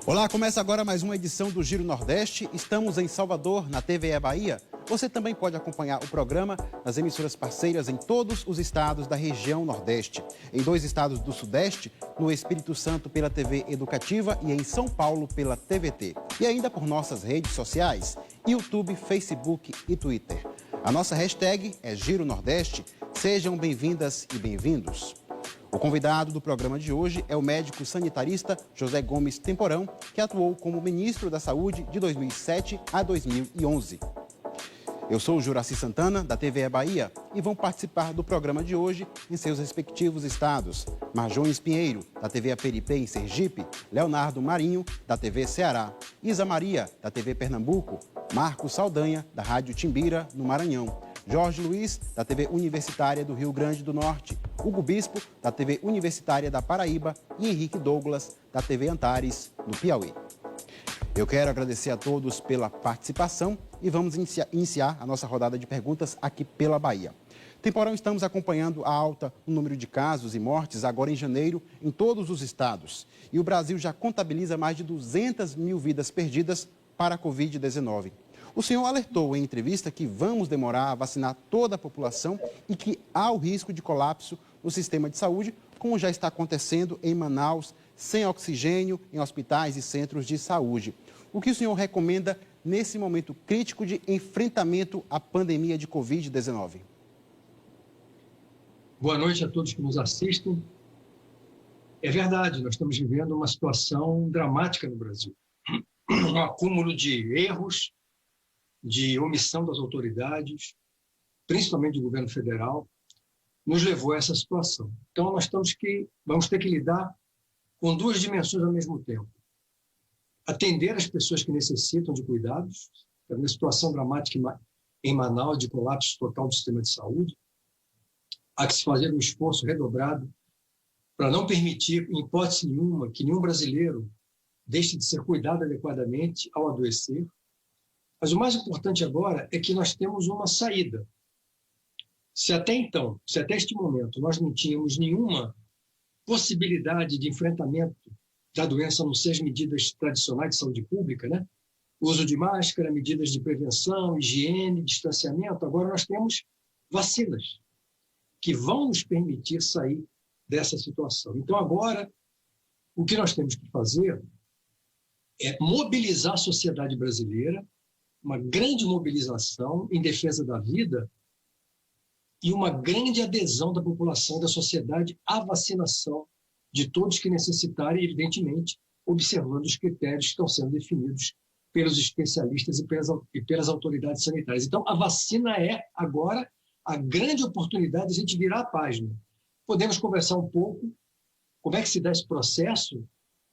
Olá, começa agora mais uma edição do Giro Nordeste. Estamos em Salvador, na TVE Bahia. Você também pode acompanhar o programa nas emissoras parceiras em todos os estados da região Nordeste. Em 2 estados do Sudeste, no Espírito Santo pela TV Educativa e em São Paulo pela TVT. E ainda por nossas redes sociais, YouTube, Facebook e Twitter. A nossa hashtag é Giro Nordeste. Sejam bem-vindas e bem-vindos. O convidado do programa de hoje é o médico sanitarista José Gomes Temporão, que atuou como ministro da Saúde de 2007 a 2011. Eu sou o Juraci Santana, da TVE Bahia, e vão participar do programa de hoje em seus respectivos estados. Marjones Pinheiro, da TV Aperipê, em Sergipe, Leonardo Marinho, da TV Ceará, Isa Maria, da TV Pernambuco, Marcos Saldanha, da Rádio Timbira, no Maranhão, Jorge Luiz, da TV Universitária do Rio Grande do Norte, Hugo Bispo, da TV Universitária da Paraíba e Henrique Douglas, da TV Antares, no Piauí. Eu quero agradecer a todos pela participação e vamos iniciar a nossa rodada de perguntas aqui pela Bahia. Temporão, estamos acompanhando a alta no número de casos e mortes agora em janeiro em todos os estados. E o Brasil já contabiliza mais de 200 mil vidas perdidas para a Covid-19. O senhor alertou em entrevista que vamos demorar a vacinar toda a população e que há o risco de colapso no sistema de saúde, como já está acontecendo em Manaus, sem oxigênio em hospitais e centros de saúde. O que o senhor recomenda nesse momento crítico de enfrentamento à pandemia de Covid-19? Boa noite a todos que nos assistem. É verdade, nós estamos vivendo uma situação dramática no Brasil. Um acúmulo de erros, de omissão das autoridades, principalmente do governo federal, nos levou a essa situação. Então, nós vamos ter que lidar com 2 dimensões ao mesmo tempo. Atender as pessoas que necessitam de cuidados, uma situação dramática em Manaus, de colapso total do sistema de saúde. Há que se fazer um esforço redobrado para não permitir, em hipótese nenhuma, que nenhum brasileiro deixe de ser cuidado adequadamente ao adoecer. Mas o mais importante agora é que nós temos uma saída. Se até então, se até este momento, nós não tínhamos nenhuma possibilidade de enfrentamento da doença, a não ser as medidas tradicionais de saúde pública, né? Uso de máscara, medidas de prevenção, higiene, distanciamento, agora nós temos vacinas que vão nos permitir sair dessa situação. Então, agora, o que nós temos que fazer é mobilizar a sociedade brasileira, uma grande mobilização em defesa da vida e uma grande adesão da população, da sociedade à vacinação de todos que necessitarem, evidentemente, observando os critérios que estão sendo definidos pelos especialistas e pelas autoridades sanitárias. Então, a vacina é, agora, a grande oportunidade de a gente virar a página. Podemos conversar um pouco como é que se dá esse processo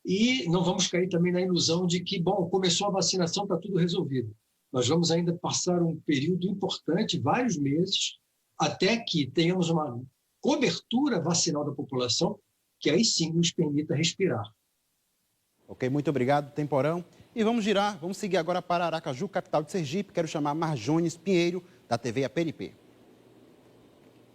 e não vamos cair também na ilusão de que, bom, começou a vacinação, está tudo resolvido. Nós vamos ainda passar um período importante, vários meses, até que tenhamos uma cobertura vacinal da população que aí sim nos permita respirar. Ok, muito obrigado, Temporão. E vamos seguir agora para Aracaju, capital de Sergipe. Quero chamar Marjones Pinheiro, da TV APNP.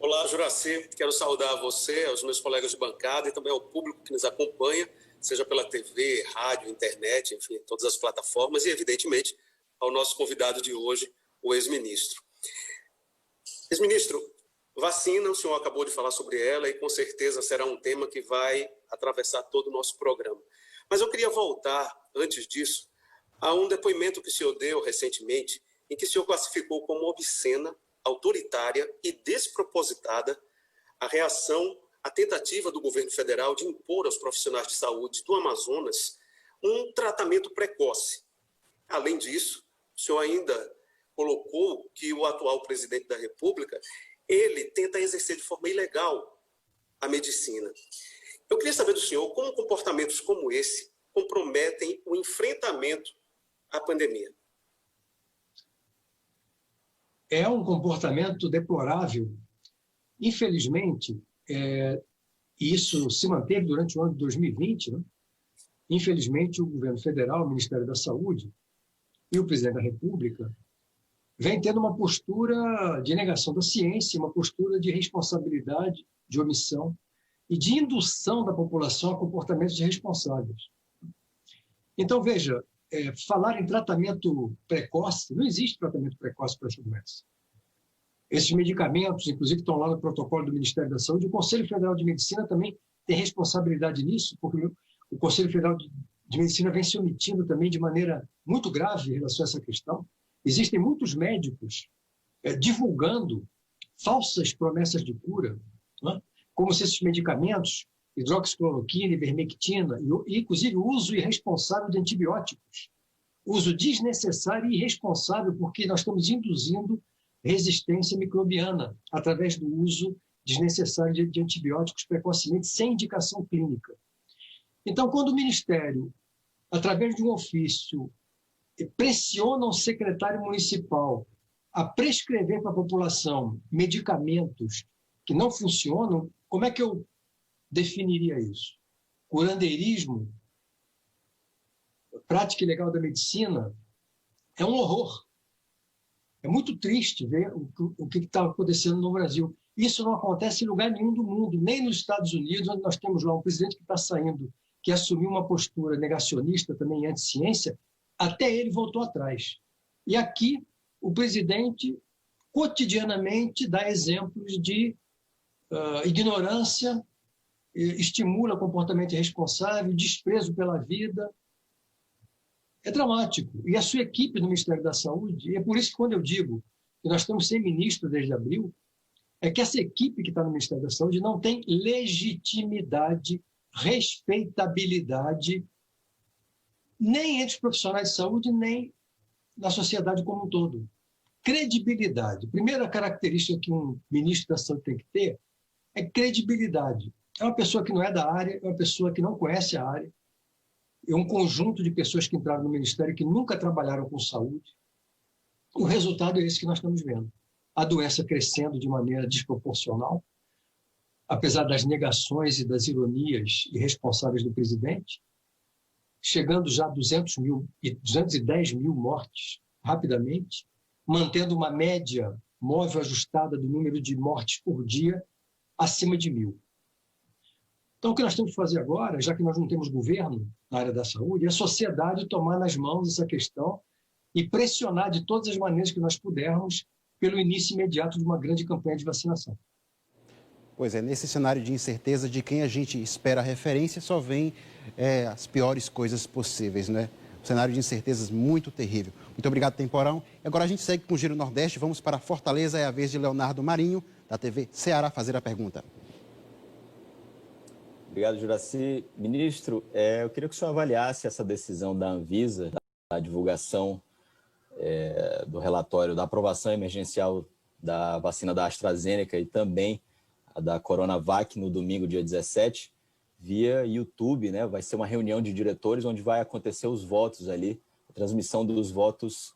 Olá, Juraci. Quero saudar você, aos meus colegas de bancada e também ao público que nos acompanha, seja pela TV, rádio, internet, enfim, todas as plataformas e, evidentemente, ao nosso convidado de hoje, o ex-ministro. Ex-ministro, vacina, o senhor acabou de falar sobre ela e com certeza será um tema que vai atravessar todo o nosso programa. Mas eu queria voltar, antes disso, a um depoimento que o senhor deu recentemente, em que o senhor classificou como obscena, autoritária e despropositada a reação à tentativa do governo federal de impor aos profissionais de saúde do Amazonas um tratamento precoce. Além disso, o senhor ainda colocou que o atual presidente da República, ele tenta exercer de forma ilegal a medicina. Eu queria saber do senhor como comportamentos como esse comprometem o enfrentamento à pandemia. É um comportamento deplorável. Infelizmente, isso se manteve durante o ano de 2020, né? Infelizmente, o governo federal, o Ministério da Saúde e o presidente da República vem tendo uma postura de negação da ciência, uma postura de responsabilidade, de omissão e de indução da população a comportamentos irresponsáveis. Então, veja, falar em tratamento precoce, não existe tratamento precoce para essa doença. Esses medicamentos, inclusive, estão lá no protocolo do Ministério da Saúde. O Conselho Federal de Medicina também tem responsabilidade nisso, porque o Conselho Federal de Medicina vem se omitindo também de maneira muito grave em relação a essa questão. Existem muitos médicos divulgando falsas promessas de cura, né? Como se esses medicamentos, hidroxicloroquina, ivermectina, e inclusive o uso irresponsável de antibióticos, uso desnecessário e irresponsável, porque nós estamos induzindo resistência microbiana através do uso desnecessário de antibióticos precocemente, sem indicação clínica. Então, quando o Ministério, através de um ofício, pressiona o secretário municipal a prescrever para a população medicamentos que não funcionam, como é que eu definiria isso? Curandeirismo, prática ilegal da medicina, é um horror. É muito triste ver o que está acontecendo no Brasil. Isso não acontece em lugar nenhum do mundo, nem nos Estados Unidos, onde nós temos lá um presidente que está saindo, que assumiu uma postura negacionista também anti-ciência, até ele voltou atrás. E aqui, o presidente cotidianamente dá exemplos de ignorância, estimula comportamento irresponsável, desprezo pela vida. É dramático. E a sua equipe no Ministério da Saúde, e é por isso que quando eu digo que nós estamos sem ministro desde abril, é que essa equipe que está no Ministério da Saúde não tem legitimidade, respeitabilidade, nem entre os profissionais de saúde, nem na sociedade como um todo. Credibilidade. A primeira característica que um ministro da Saúde tem que ter é credibilidade. É uma pessoa que não é da área, é uma pessoa que não conhece a área, é um conjunto de pessoas que entraram no Ministério que nunca trabalharam com saúde. O resultado é esse que nós estamos vendo. A doença crescendo de maneira desproporcional, apesar das negações e das ironias irresponsáveis do presidente, chegando já a 210 mil mortes rapidamente, mantendo uma média móvel ajustada do número de mortes por dia acima de 1.000. Então, o que nós temos que fazer agora, já que nós não temos governo na área da saúde, é a sociedade tomar nas mãos essa questão e pressionar de todas as maneiras que nós pudermos pelo início imediato de uma grande campanha de vacinação. Pois é, nesse cenário de incerteza de quem a gente espera referência, só vem as piores coisas possíveis, né? Um cenário de incertezas muito terrível. Muito obrigado, Temporão. Agora a gente segue com o Giro Nordeste, vamos para Fortaleza, é a vez de Leonardo Marinho, da TV Ceará, fazer a pergunta. Obrigado, Juraci. Ministro, eu queria que o senhor avaliasse essa decisão da Anvisa, da divulgação do relatório da aprovação emergencial da vacina da AstraZeneca e também a da Coronavac no domingo, dia 17, via YouTube, né? Vai ser uma reunião de diretores onde vai acontecer os votos ali, a transmissão dos votos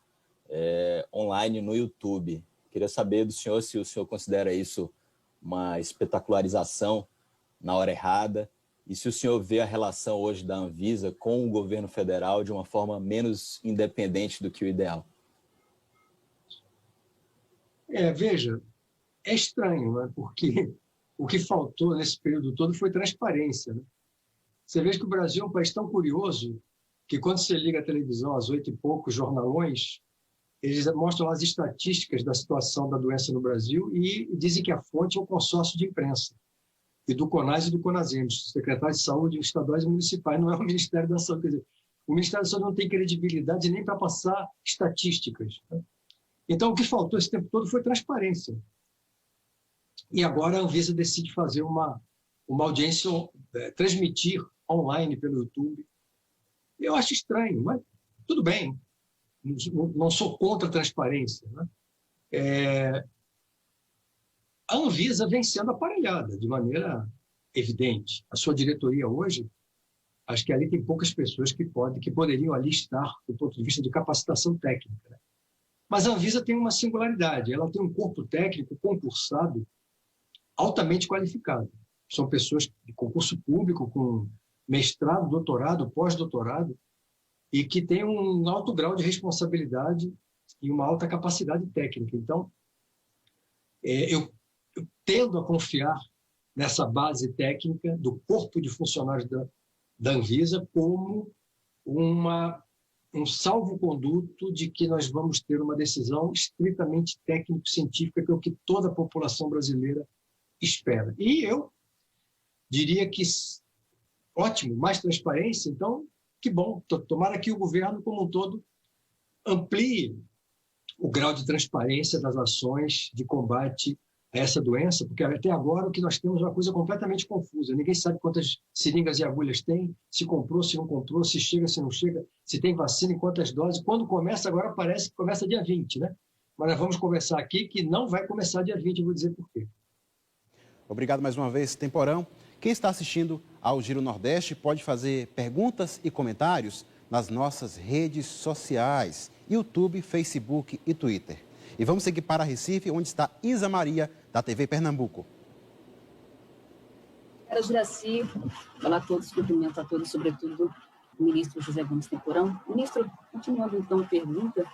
online no YouTube. Queria saber do senhor se o senhor considera isso uma espetacularização na hora errada, e se o senhor vê a relação hoje da Anvisa com o governo federal de uma forma menos independente do que o ideal. Veja, é estranho, né? Porque o que faltou nesse período todo foi transparência, né? Você vê que o Brasil é um país tão curioso que quando você liga a televisão às 8 e pouco, jornalões, eles mostram as estatísticas da situação da doença no Brasil e dizem que a fonte é o consórcio de imprensa, e do CONAS e do CONASEMES, secretários de saúde estaduais e municipais, não é o Ministério da Saúde. Quer dizer, o Ministério da Saúde não tem credibilidade nem para passar estatísticas, né? Então, o que faltou esse tempo todo foi transparência. E agora a Anvisa decide fazer uma audiência, transmitir online pelo YouTube. Eu acho estranho, mas tudo bem. Não sou contra a transparência, né? A Anvisa vem sendo aparelhada de maneira evidente. A sua diretoria hoje, acho que ali tem poucas pessoas que poderiam ali estar do ponto de vista de capacitação técnica, né? Mas a Anvisa tem uma singularidade, ela tem um corpo técnico concursado altamente qualificado. São pessoas de concurso público com mestrado, doutorado, pós-doutorado, e que têm um alto grau de responsabilidade e uma alta capacidade técnica. Então, eu tendo a confiar nessa base técnica do corpo de funcionários da Anvisa como um salvo-conduto de que nós vamos ter uma decisão estritamente técnico-científica, que é o que toda a população brasileira espera. E eu diria que, ótimo, mais transparência, então, que bom. Tomara que o governo, como um todo, amplie o grau de transparência das ações de combate a essa doença, porque até agora o que nós temos é uma coisa completamente confusa. Ninguém sabe quantas seringas e agulhas tem, se comprou, se não comprou, se chega, se não chega, se tem vacina, em quantas doses. Quando começa, agora parece que começa dia 20, né? Mas nós vamos conversar aqui que não vai começar dia 20, eu vou dizer por quê. Obrigado mais uma vez, Temporão. Quem está assistindo ao Giro Nordeste pode fazer perguntas e comentários nas nossas redes sociais, YouTube, Facebook e Twitter. E vamos seguir para Recife, onde está Isa Maria, da TV Pernambuco. Era Juraci, olá a todos, cumprimento a todos, sobretudo o ministro José Gomes Temporão. Ministro, continuando então a pergunta,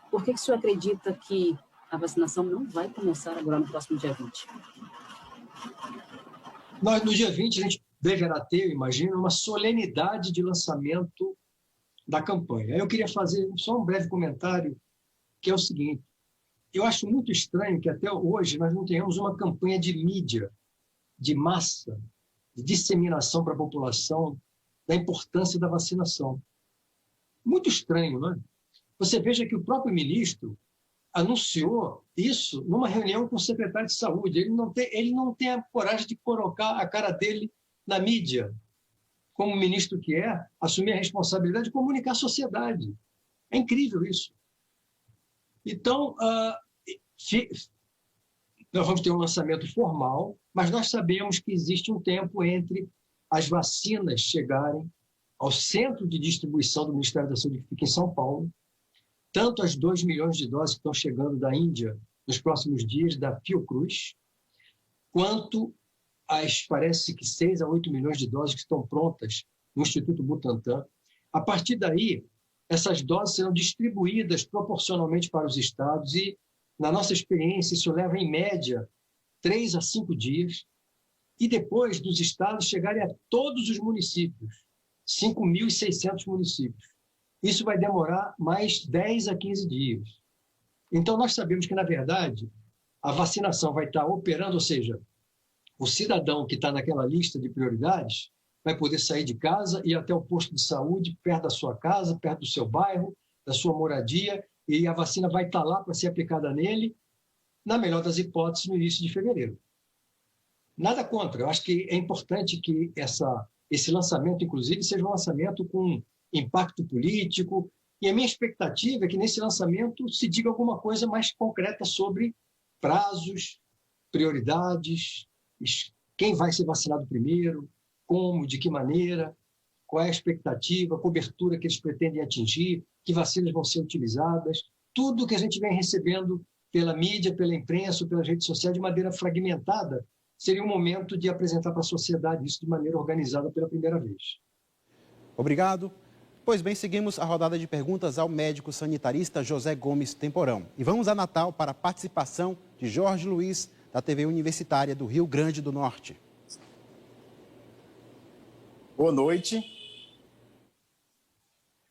por que o senhor acredita que a vacinação não vai começar agora no próximo dia 20? No dia 20, a gente deverá ter, eu imagino, uma solenidade de lançamento da campanha. Eu queria fazer só um breve comentário, que é o seguinte: eu acho muito estranho que até hoje nós não tenhamos uma campanha de mídia, de massa, de disseminação para a população da importância da vacinação. Muito estranho, não é? Você veja que o próprio ministro anunciou isso numa reunião com o secretário de saúde. Ele não tem a coragem de colocar a cara dele na mídia, como ministro que é, assumir a responsabilidade de comunicar à sociedade. É incrível isso. Então, nós vamos ter um lançamento formal, mas nós sabemos que existe um tempo entre as vacinas chegarem ao centro de distribuição do Ministério da Saúde, que fica em São Paulo, tanto as 2 milhões de doses que estão chegando da Índia nos próximos dias, da Fiocruz, quanto as, parece que 6 a 8 milhões de doses que estão prontas no Instituto Butantan. A partir daí, essas doses serão distribuídas proporcionalmente para os estados e, na nossa experiência, isso leva, em média, 3 a 5 dias, e depois dos estados chegarem a todos os municípios, 5.600 municípios. Isso vai demorar mais 10 a 15 dias. Então, nós sabemos que, na verdade, a vacinação vai estar operando, ou seja, o cidadão que está naquela lista de prioridades vai poder sair de casa e ir até o posto de saúde, perto da sua casa, perto do seu bairro, da sua moradia, e a vacina vai estar lá para ser aplicada nele, na melhor das hipóteses, no início de fevereiro. Nada contra. Eu acho que é importante que esse lançamento, inclusive, seja um lançamento com impacto político, e a minha expectativa é que nesse lançamento se diga alguma coisa mais concreta sobre prazos, prioridades, quem vai ser vacinado primeiro, como, de que maneira, qual é a expectativa, a cobertura que eles pretendem atingir, que vacinas vão ser utilizadas, tudo que a gente vem recebendo pela mídia, pela imprensa, pelas redes sociais, de maneira fragmentada, seria um momento de apresentar para a sociedade isso de maneira organizada pela primeira vez. Obrigado. Pois bem, seguimos a rodada de perguntas ao médico sanitarista José Gomes Temporão. E vamos a Natal para a participação de Jorge Luiz, da TV Universitária do Rio Grande do Norte. Boa noite.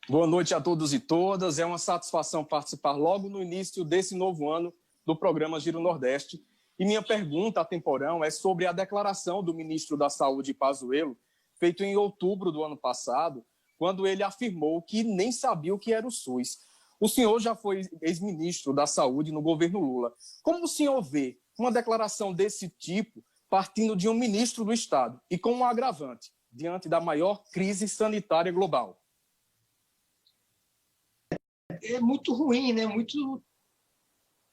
Boa noite a todos e todas. É uma satisfação participar logo no início desse novo ano do programa Giro Nordeste. E minha pergunta a Temporão é sobre a declaração do ministro da Saúde, Pazuello, feita em outubro do ano passado, quando ele afirmou que nem sabia o que era o SUS. O senhor já foi ex-ministro da Saúde no governo Lula. Como o senhor vê uma declaração desse tipo partindo de um ministro do Estado e com um agravante diante da maior crise sanitária global? É muito ruim, né? Muito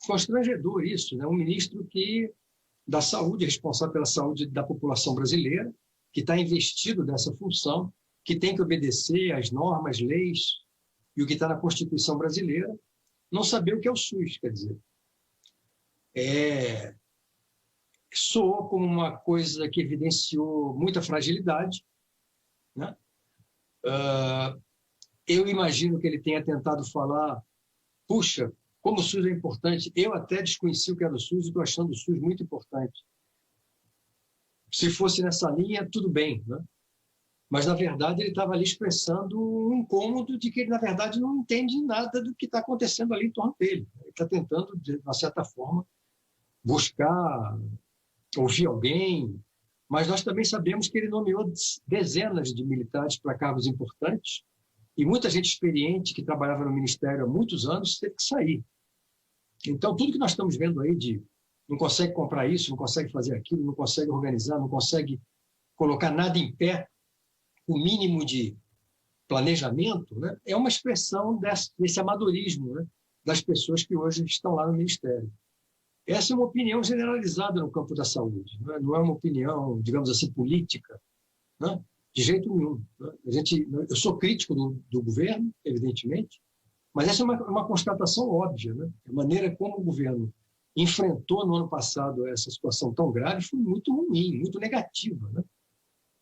constrangedor isso, né? Um ministro da saúde, responsável pela saúde da população brasileira, que está investido nessa função, que tem que obedecer às normas, leis e o que está na Constituição brasileira, não saber o que é o SUS, quer dizer. Soou como uma coisa que evidenciou muita fragilidade, né? Eu imagino que ele tenha tentado falar, puxa, como o SUS é importante. Eu até desconheci o que era o SUS e estou achando o SUS muito importante. Se fosse nessa linha, tudo bem, né? Mas, na verdade, ele estava ali expressando um incômodo de que ele, na verdade, não entende nada do que está acontecendo ali em torno dele. Ele está tentando, de uma certa forma, buscar ouvir alguém, mas nós também sabemos que ele nomeou dezenas de militares para cargos importantes e muita gente experiente que trabalhava no Ministério há muitos anos teve que sair. Então, tudo que nós estamos vendo aí de não consegue comprar isso, não consegue fazer aquilo, não consegue organizar, não consegue colocar nada em pé, o mínimo de planejamento, né, é uma expressão desse amadorismo, né, das pessoas que hoje estão lá no Ministério. Essa é uma opinião generalizada no campo da saúde, né? Não é uma opinião, digamos assim, política, né? De jeito nenhum. Né? Eu sou crítico do governo, evidentemente, mas essa é uma constatação óbvia. Né? A maneira como o governo enfrentou no ano passado essa situação tão grave foi muito ruim, muito negativa, né?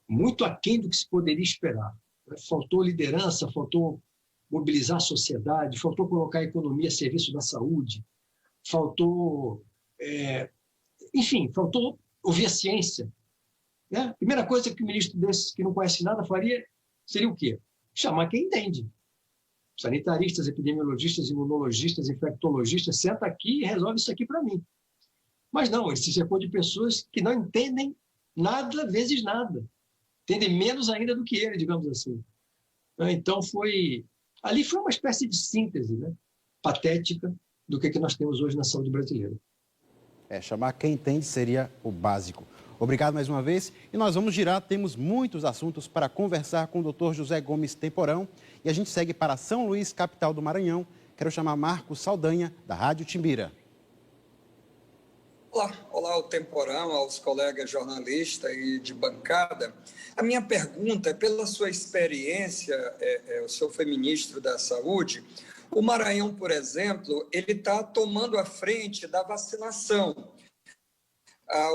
Muito aquém do que se poderia esperar. Faltou liderança, faltou mobilizar a sociedade, faltou colocar a economia a serviço da saúde, faltou, enfim, faltou ouvir a ciência. Né? A primeira coisa que o ministro desses que não conhece nada faria seria o quê? Chamar quem entende. Sanitaristas, epidemiologistas, imunologistas, infectologistas, senta aqui e resolve isso aqui para mim. Mas não, ele se cercou de pessoas que não entendem nada vezes nada. Entendem menos ainda do que ele, digamos assim. Então, ali foi uma espécie de síntese, né, patética do que nós temos hoje na saúde brasileira. Chamar quem entende seria o básico. Obrigado mais uma vez. E nós vamos girar, temos muitos assuntos para conversar com o Dr. José Gomes Temporão. E a gente segue para São Luís, capital do Maranhão. Quero chamar Marcos Saldanha, da Rádio Timbira. Olá ao Temporão, aos colegas jornalistas e de bancada. A minha pergunta é, pela sua experiência, o senhor foi ministro da Saúde, o Maranhão, por exemplo, ele está tomando a frente da vacinação.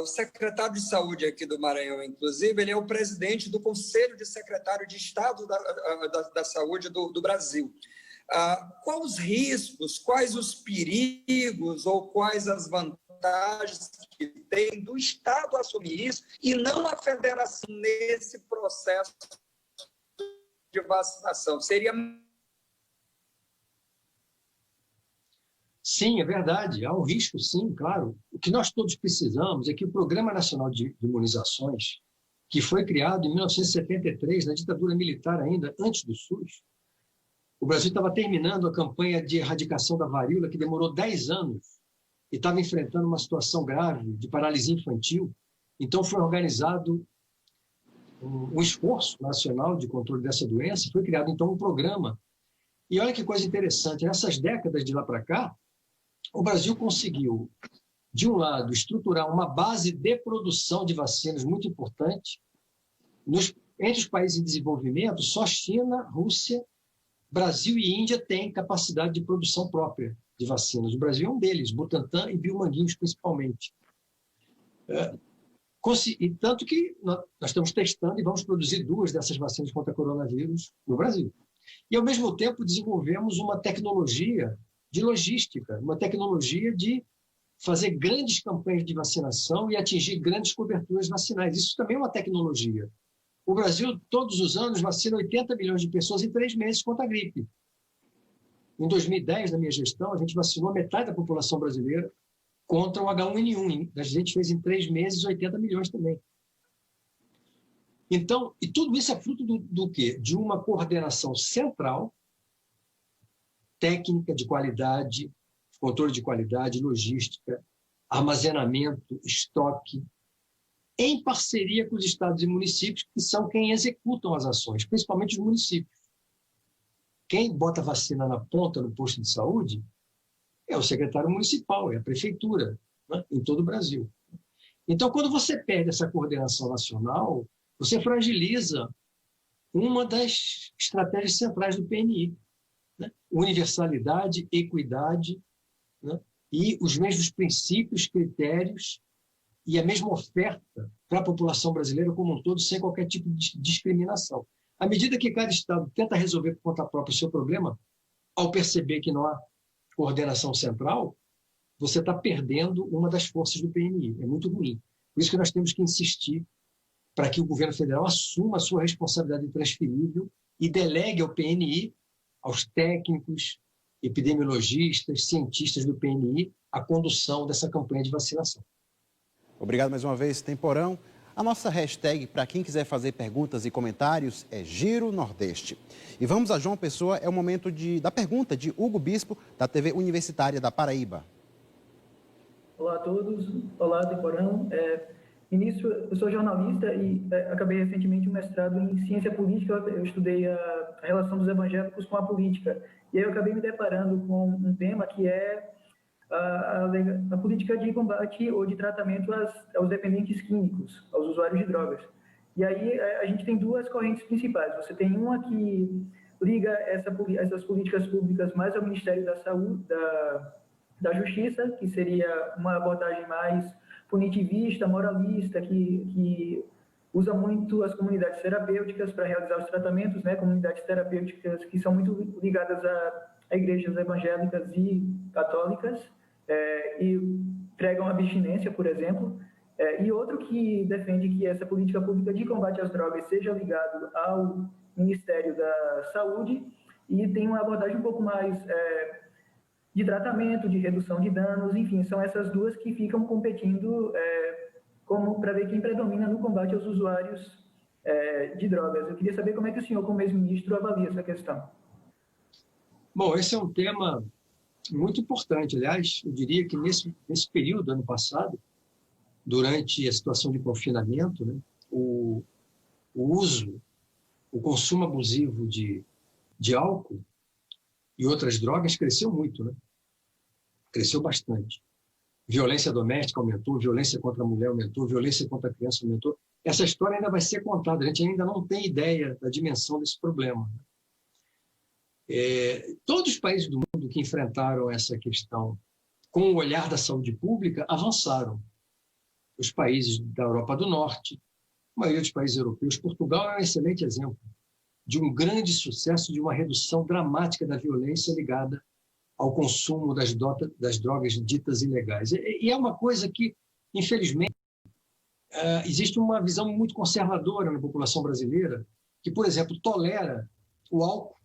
O secretário de Saúde aqui do Maranhão, inclusive, ele é o presidente do Conselho de Secretário de Estado da Saúde do Brasil. Quais os riscos, quais os perigos ou quais as vantagens que tem do Estado assumir isso e não a federação nesse processo de vacinação? Seria... Sim, é verdade. Há um risco, sim, claro. O que nós todos precisamos é que o Programa Nacional de Imunizações, que foi criado em 1973, na ditadura militar ainda, antes do SUS, o Brasil estava terminando a campanha de erradicação da varíola, que demorou 10 anos, e estava enfrentando uma situação grave de paralisia infantil. Então, foi organizado um esforço nacional de controle dessa doença, foi criado, então, um programa. E olha que coisa interessante, nessas décadas de lá para cá, o Brasil conseguiu, de um lado, estruturar uma base de produção de vacinas muito importante. Entre os países em desenvolvimento, só China, Rússia, Brasil e Índia têm capacidade de produção própria de vacinas. O Brasil é um deles, Butantan e Biomanguinhos, principalmente. E tanto que nós estamos testando e vamos produzir 2 dessas vacinas contra coronavírus no Brasil. E, ao mesmo tempo, desenvolvemos uma tecnologia de logística, uma tecnologia de fazer grandes campanhas de vacinação e atingir grandes coberturas vacinais. Isso também é uma tecnologia. O Brasil, todos os anos, vacina 80 milhões de pessoas em 3 meses contra a gripe. Em 2010, na minha gestão, a gente vacinou metade da população brasileira contra o H1N1. A gente fez em 3 meses 80 milhões também. Então, e tudo isso é fruto do quê? De uma coordenação central, técnica de qualidade, controle de qualidade, logística, armazenamento, estoque, em parceria com os estados e municípios, que são quem executam as ações, principalmente os municípios. Quem bota a vacina na ponta no posto de saúde é o secretário municipal, é a prefeitura, né, em todo o Brasil. Então, quando você perde essa coordenação nacional, você fragiliza uma das estratégias centrais do PNI, né? Universalidade, equidade, né? E os mesmos princípios, critérios e a mesma oferta para a população brasileira como um todo, sem qualquer tipo de discriminação. À medida que cada estado tenta resolver por conta própria o seu problema, ao perceber que não há coordenação central, você está perdendo uma das forças do PNI. É muito ruim. Por isso que nós temos que insistir para que o governo federal assuma a sua responsabilidade intransferível e delegue ao PNI, aos técnicos, epidemiologistas, cientistas do PNI, a condução dessa campanha de vacinação. Obrigado mais uma vez, Temporão. A nossa hashtag para quem quiser fazer perguntas e comentários é Giro Nordeste. E vamos a João Pessoa, é o momento da pergunta de Hugo Bispo, da TV Universitária da Paraíba. Olá a todos, olá Temporão. Ministro, eu sou jornalista e acabei recentemente um mestrado em ciência política. Eu estudei a relação dos evangélicos com a política. E aí eu acabei me deparando com um tema que é a política de combate ou de tratamento aos dependentes químicos, aos usuários de drogas. E aí a gente tem 2 correntes principais. Você tem uma que liga essas políticas públicas mais ao Ministério da Saúde, da Justiça, que seria uma abordagem mais punitivista, moralista, que usa muito as comunidades terapêuticas para realizar os tratamentos, né? Comunidades terapêuticas que são muito ligadas a igrejas evangélicas e católicas, e pregam abstinência, por exemplo. E outro que defende que essa política pública de combate às drogas seja ligado ao Ministério da Saúde e tem uma abordagem um pouco mais de tratamento, de redução de danos, enfim, são essas 2 que ficam competindo como para ver quem predomina no combate aos usuários de drogas. Eu queria saber como é que o senhor, como ex-ministro, avalia essa questão. Bom, esse é um tema muito importante. Aliás, eu diria que nesse período, ano passado, durante a situação de confinamento, né, o consumo abusivo de álcool e outras drogas cresceu muito, né? Cresceu bastante. Violência doméstica aumentou, violência contra a mulher aumentou, violência contra a criança aumentou. Essa história ainda vai ser contada, a gente ainda não tem ideia da dimensão desse problema. Todos os países do mundo que enfrentaram essa questão com o olhar da saúde pública avançaram. Os países da Europa do Norte, a maioria dos países europeus, Portugal é um excelente exemplo. de um grande sucesso, de uma redução dramática da violência ligada ao consumo das drogas ditas ilegais. E é uma coisa que, infelizmente, existe uma visão muito conservadora na população brasileira, que, por exemplo, tolera o álcool.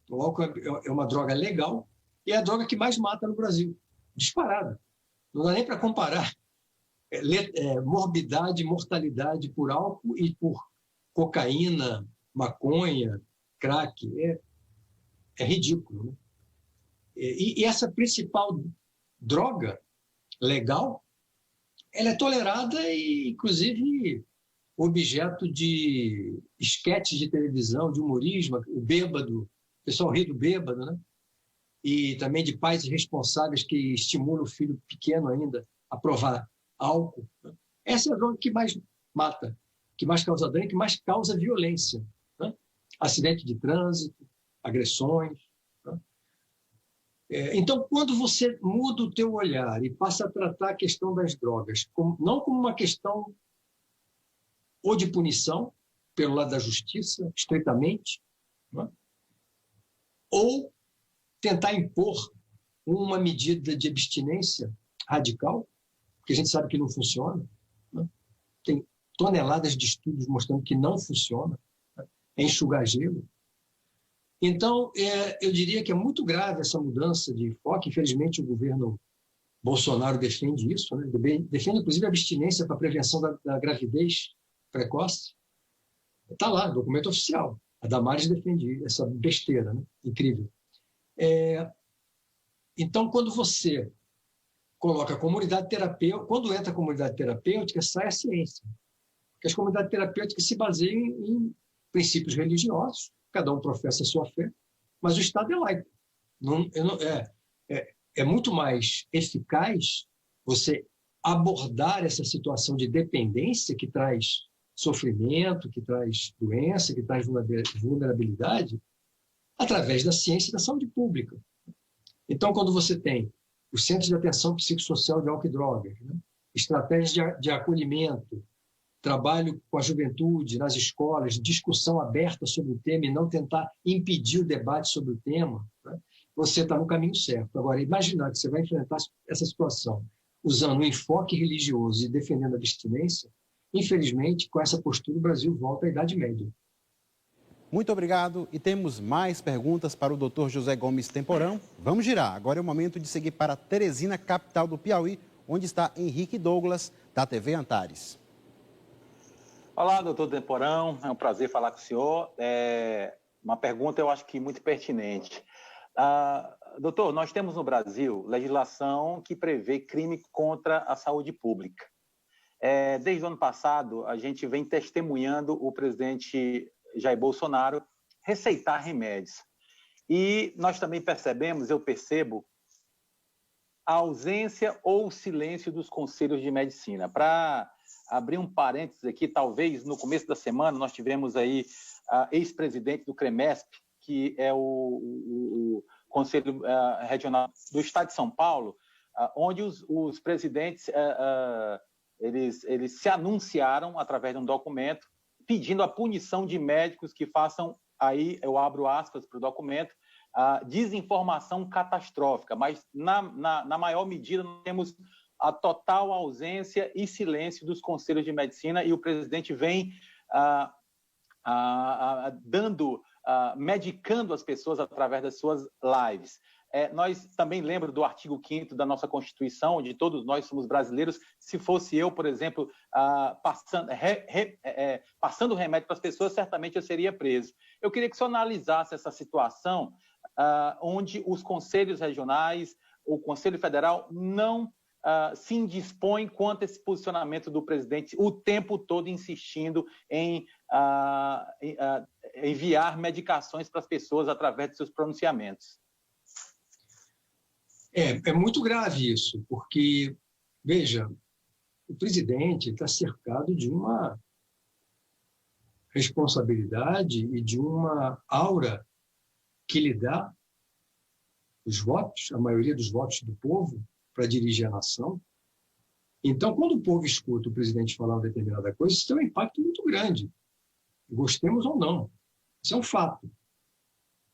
O álcool é uma droga legal e é a droga que mais mata no Brasil, disparada. Não dá nem para comparar morbidade, mortalidade por álcool e por cocaína, maconha, crack. É ridículo, né? E essa principal droga legal, ela é tolerada e, inclusive, objeto de esquetes de televisão, de humorismo, o bêbado, o pessoal ri do bêbado, né? E também de pais irresponsáveis que estimulam o filho pequeno ainda a provar álcool. Essa é a droga que mais mata, que mais causa dano, que mais causa violência, né? Acidente de trânsito, agressões. Né? Então, quando você muda o teu olhar e passa a tratar a questão das drogas não como uma questão ou de punição, pelo lado da justiça, estritamente, né? Ou tentar impor uma medida de abstinência radical, que a gente sabe que não funciona, né? Tem toneladas de estudos mostrando que não funciona, né? É enxugar gelo. Então, eu diria que é muito grave essa mudança de enfoque. Infelizmente, o governo Bolsonaro defende isso, né? Defende, inclusive, a abstinência para a prevenção da gravidez precoce. Está lá, documento oficial. A Damares defende essa besteira, né? Incrível. Então, quando você coloca a comunidade terapêutica, quando entra a comunidade terapêutica, sai a ciência. Porque as comunidades terapêuticas se baseiam em princípios religiosos, cada um professa a sua fé, mas o Estado é laico. É muito mais eficaz você abordar essa situação de dependência que traz sofrimento, que traz doença, que traz vulnerabilidade, através da ciência e da saúde pública. Então, quando você tem os centros de atenção psicossocial de álcool e drogas, né? Estratégias de acolhimento, trabalho com a juventude nas escolas, discussão aberta sobre o tema e não tentar impedir o debate sobre o tema, né? Você está no caminho certo. Agora, imaginar que você vai enfrentar essa situação usando um enfoque religioso e defendendo a abstinência, infelizmente, com essa postura, o Brasil volta à Idade Média. Muito obrigado. E temos mais perguntas para o Dr. José Gomes Temporão. Vamos girar. Agora é o momento de seguir para Teresina, capital do Piauí, onde está Henrique Douglas, da TV Antares. Olá, doutor Temporão. É um prazer falar com o senhor. Uma pergunta, eu acho que muito pertinente. Doutor, nós temos no Brasil legislação que prevê crime contra a saúde pública. Desde o ano passado, a gente vem testemunhando o presidente Jair Bolsonaro receitar remédios. E nós também percebemos, eu percebo, a ausência ou o silêncio dos conselhos de medicina. Para abrir um parênteses aqui, talvez no começo da semana nós tivemos aí a ex-presidente do CREMESP, que é o Conselho Regional do Estado de São Paulo, onde os presidentes eles se anunciaram através de um documento pedindo a punição de médicos que façam, aí eu abro aspas para o documento, desinformação catastrófica, mas na maior medida nós temos a total ausência e silêncio dos conselhos de medicina e o presidente vem medicando as pessoas através das suas lives. Nós também lembramos do artigo 5º da nossa Constituição, onde todos nós somos brasileiros. Se fosse eu, por exemplo, passando remédio para as pessoas, certamente eu seria preso. Eu queria que o senhor analisasse essa situação onde os conselhos regionais, o Conselho Federal, não se indispõe quanto a esse posicionamento do presidente, o tempo todo insistindo em enviar medicações para as pessoas através de seus pronunciamentos. É muito grave isso, porque, veja, o presidente está cercado de uma responsabilidade e de uma aura que lhe dá os votos, a maioria dos votos do povo, para dirigir a nação. Então, quando o povo escuta o presidente falar uma determinada coisa, isso tem um impacto muito grande, gostemos ou não. Isso é um fato.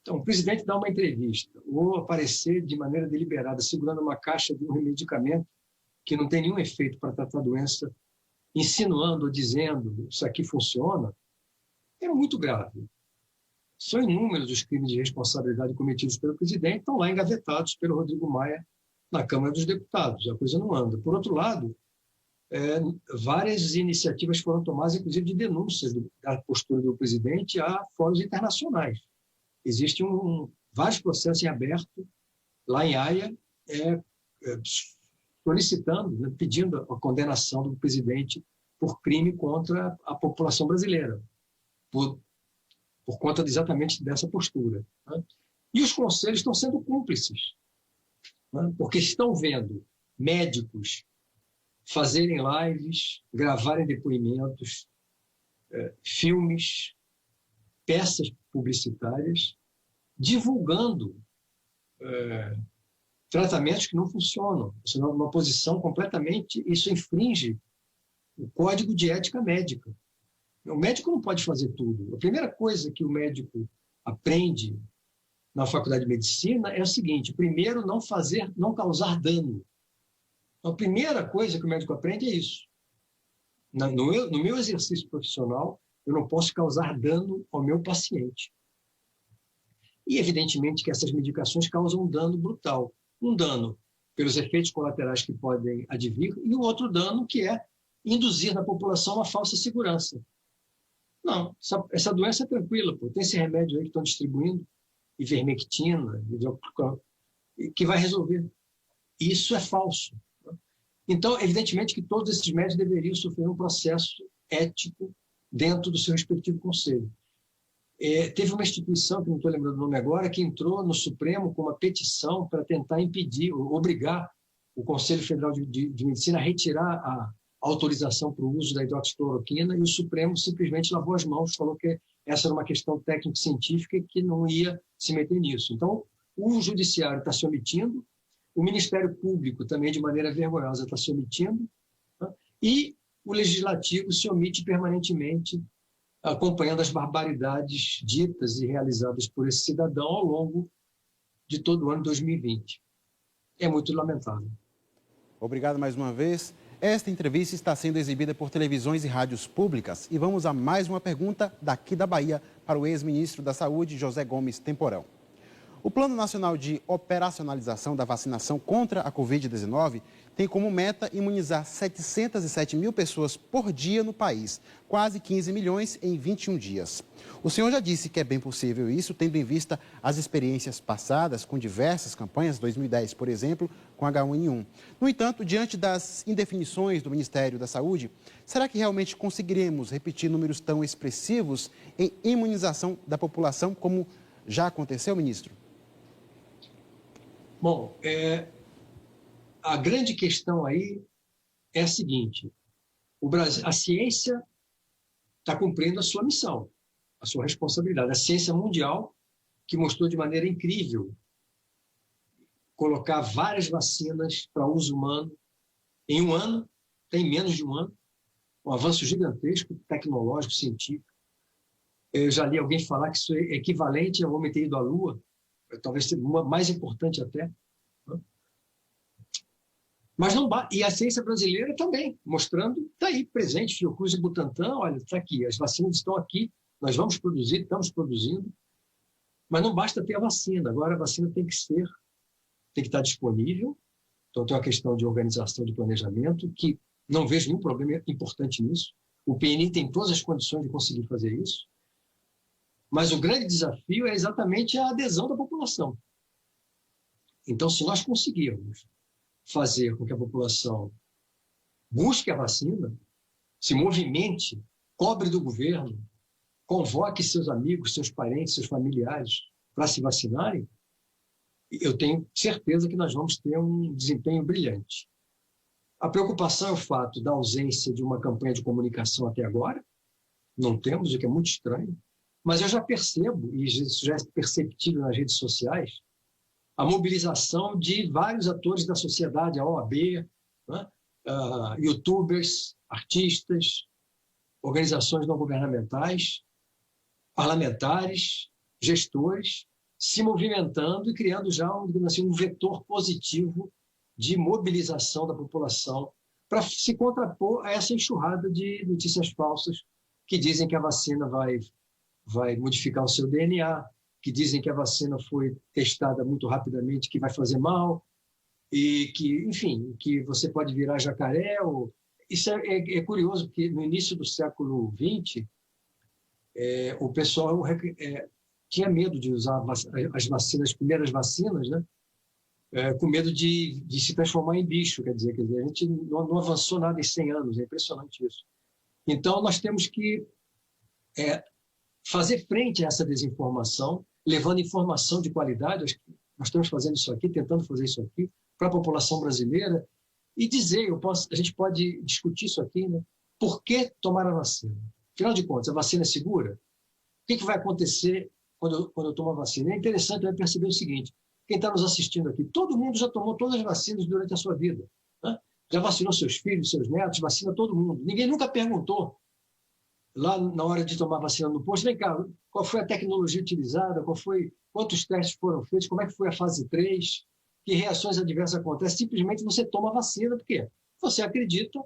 Então, o presidente dá uma entrevista ou aparecer de maneira deliberada segurando uma caixa de um medicamento que não tem nenhum efeito para tratar a doença, insinuando ou dizendo isso aqui funciona, é muito grave. São inúmeros os crimes de responsabilidade cometidos pelo presidente, estão lá engavetados pelo Rodrigo Maia na Câmara dos Deputados. A coisa não anda. Por outro lado, várias iniciativas foram tomadas, inclusive de denúncias da postura do presidente a fóruns internacionais. Existem vários processos em aberto lá em Haia, solicitando, né, pedindo a condenação do presidente por crime contra a população brasileira, por conta exatamente dessa postura. Né? E os conselhos estão sendo cúmplices, né? Porque estão vendo médicos fazerem lives, gravarem depoimentos, filmes, peças publicitárias, divulgando tratamentos que não funcionam. Isso é uma posição completamente... Isso infringe o Código de Ética Médica. O médico não pode fazer tudo. A primeira coisa que o médico aprende na faculdade de medicina é o seguinte: primeiro, não causar dano. A primeira coisa que o médico aprende é isso. No meu exercício profissional, eu não posso causar dano ao meu paciente. E, evidentemente, que essas medicações causam um dano brutal. Um dano pelos efeitos colaterais que podem advir e o outro dano que é induzir na população uma falsa segurança. Não, essa doença é tranquila, pô. Tem esse remédio aí que estão distribuindo, ivermectina, que vai resolver. Isso é falso. Então, evidentemente que todos esses médicos deveriam sofrer um processo ético dentro do seu respectivo conselho. Teve uma instituição, que não estou lembrando o nome agora, que entrou no Supremo com uma petição para tentar impedir, obrigar o Conselho Federal de Medicina a retirar a autorização para o uso da hidroxicloroquina, e o Supremo simplesmente lavou as mãos, falou que essa era uma questão técnico-científica e que não ia se meter nisso. Então, o Judiciário está se omitindo, o Ministério Público também, de maneira vergonhosa, está se omitindo, né? E o Legislativo se omite permanentemente, acompanhando as barbaridades ditas e realizadas por esse cidadão ao longo de todo o ano de 2020. É muito lamentável. Obrigado mais uma vez. Esta entrevista está sendo exibida por televisões e rádios públicas. E vamos a mais uma pergunta daqui da Bahia para o ex-ministro da Saúde, José Gomes Temporão. O Plano Nacional de Operacionalização da Vacinação contra a Covid-19 tem como meta imunizar 707 mil pessoas por dia no país, quase 15 milhões em 21 dias. O senhor já disse que é bem possível isso, tendo em vista as experiências passadas com diversas campanhas, 2010, por exemplo, com H1N1. No entanto, diante das indefinições do Ministério da Saúde, será que realmente conseguiremos repetir números tão expressivos em imunização da população como já aconteceu, ministro? Bom, a grande questão aí é a seguinte: a ciência está cumprindo a sua missão, a sua responsabilidade. A ciência mundial, que mostrou de maneira incrível colocar várias vacinas para uso humano em um ano, tem menos de um ano, um avanço gigantesco, tecnológico, científico. Eu já li alguém falar que isso é equivalente ao homem ter ido à Lua, talvez seja mais importante até. Mas não, e a ciência brasileira também, mostrando, está aí presente, Fiocruz e Butantan, olha, está aqui, as vacinas estão aqui, nós vamos produzir, estamos produzindo, mas não basta ter a vacina, agora a vacina tem que estar disponível, então tem uma questão de organização, de planejamento, que não vejo nenhum problema importante nisso, o PNI tem todas as condições de conseguir fazer isso, mas o grande desafio é exatamente a adesão da população. Então, se nós conseguirmos fazer com que a população busque a vacina, se movimente, cobre do governo, convoque seus amigos, seus parentes, seus familiares para se vacinarem, eu tenho certeza que nós vamos ter um desempenho brilhante. A preocupação é o fato da ausência de uma campanha de comunicação até agora, não temos, o que é muito estranho, mas eu já percebo, e isso já é perceptível nas redes sociais, a mobilização de vários atores da sociedade, a OAB, né? Youtubers, artistas, organizações não governamentais, parlamentares, gestores, se movimentando e criando já um vetor positivo de mobilização da população para se contrapor a essa enxurrada de notícias falsas que dizem que a vacina vai modificar o seu DNA, que dizem que a vacina foi testada muito rapidamente, que vai fazer mal, e que, enfim, que você pode virar jacaré. Isso é curioso, porque no início do século XX, o pessoal tinha medo de usar as vacinas, as primeiras vacinas, né? Com medo de se transformar em bicho, quer dizer, a gente não avançou nada em 100 anos, é impressionante isso. Então, nós temos que fazer frente a essa desinformação, levando informação de qualidade. Acho que nós estamos fazendo isso aqui, tentando fazer isso aqui, para a população brasileira, e dizer, a gente pode discutir isso aqui, né? Por que tomar a vacina? Afinal de contas, a vacina é segura? O que vai acontecer quando eu tomo a vacina? É interessante perceber o seguinte: quem está nos assistindo aqui, todo mundo já tomou todas as vacinas durante a sua vida, né? Já vacinou seus filhos, seus netos, vacina todo mundo. Ninguém nunca perguntou, lá na hora de tomar vacina no posto, vem cá, qual foi a tecnologia utilizada, quantos testes foram feitos, como é que foi a fase 3, que reações adversas acontecem. Simplesmente você toma a vacina porque você acredita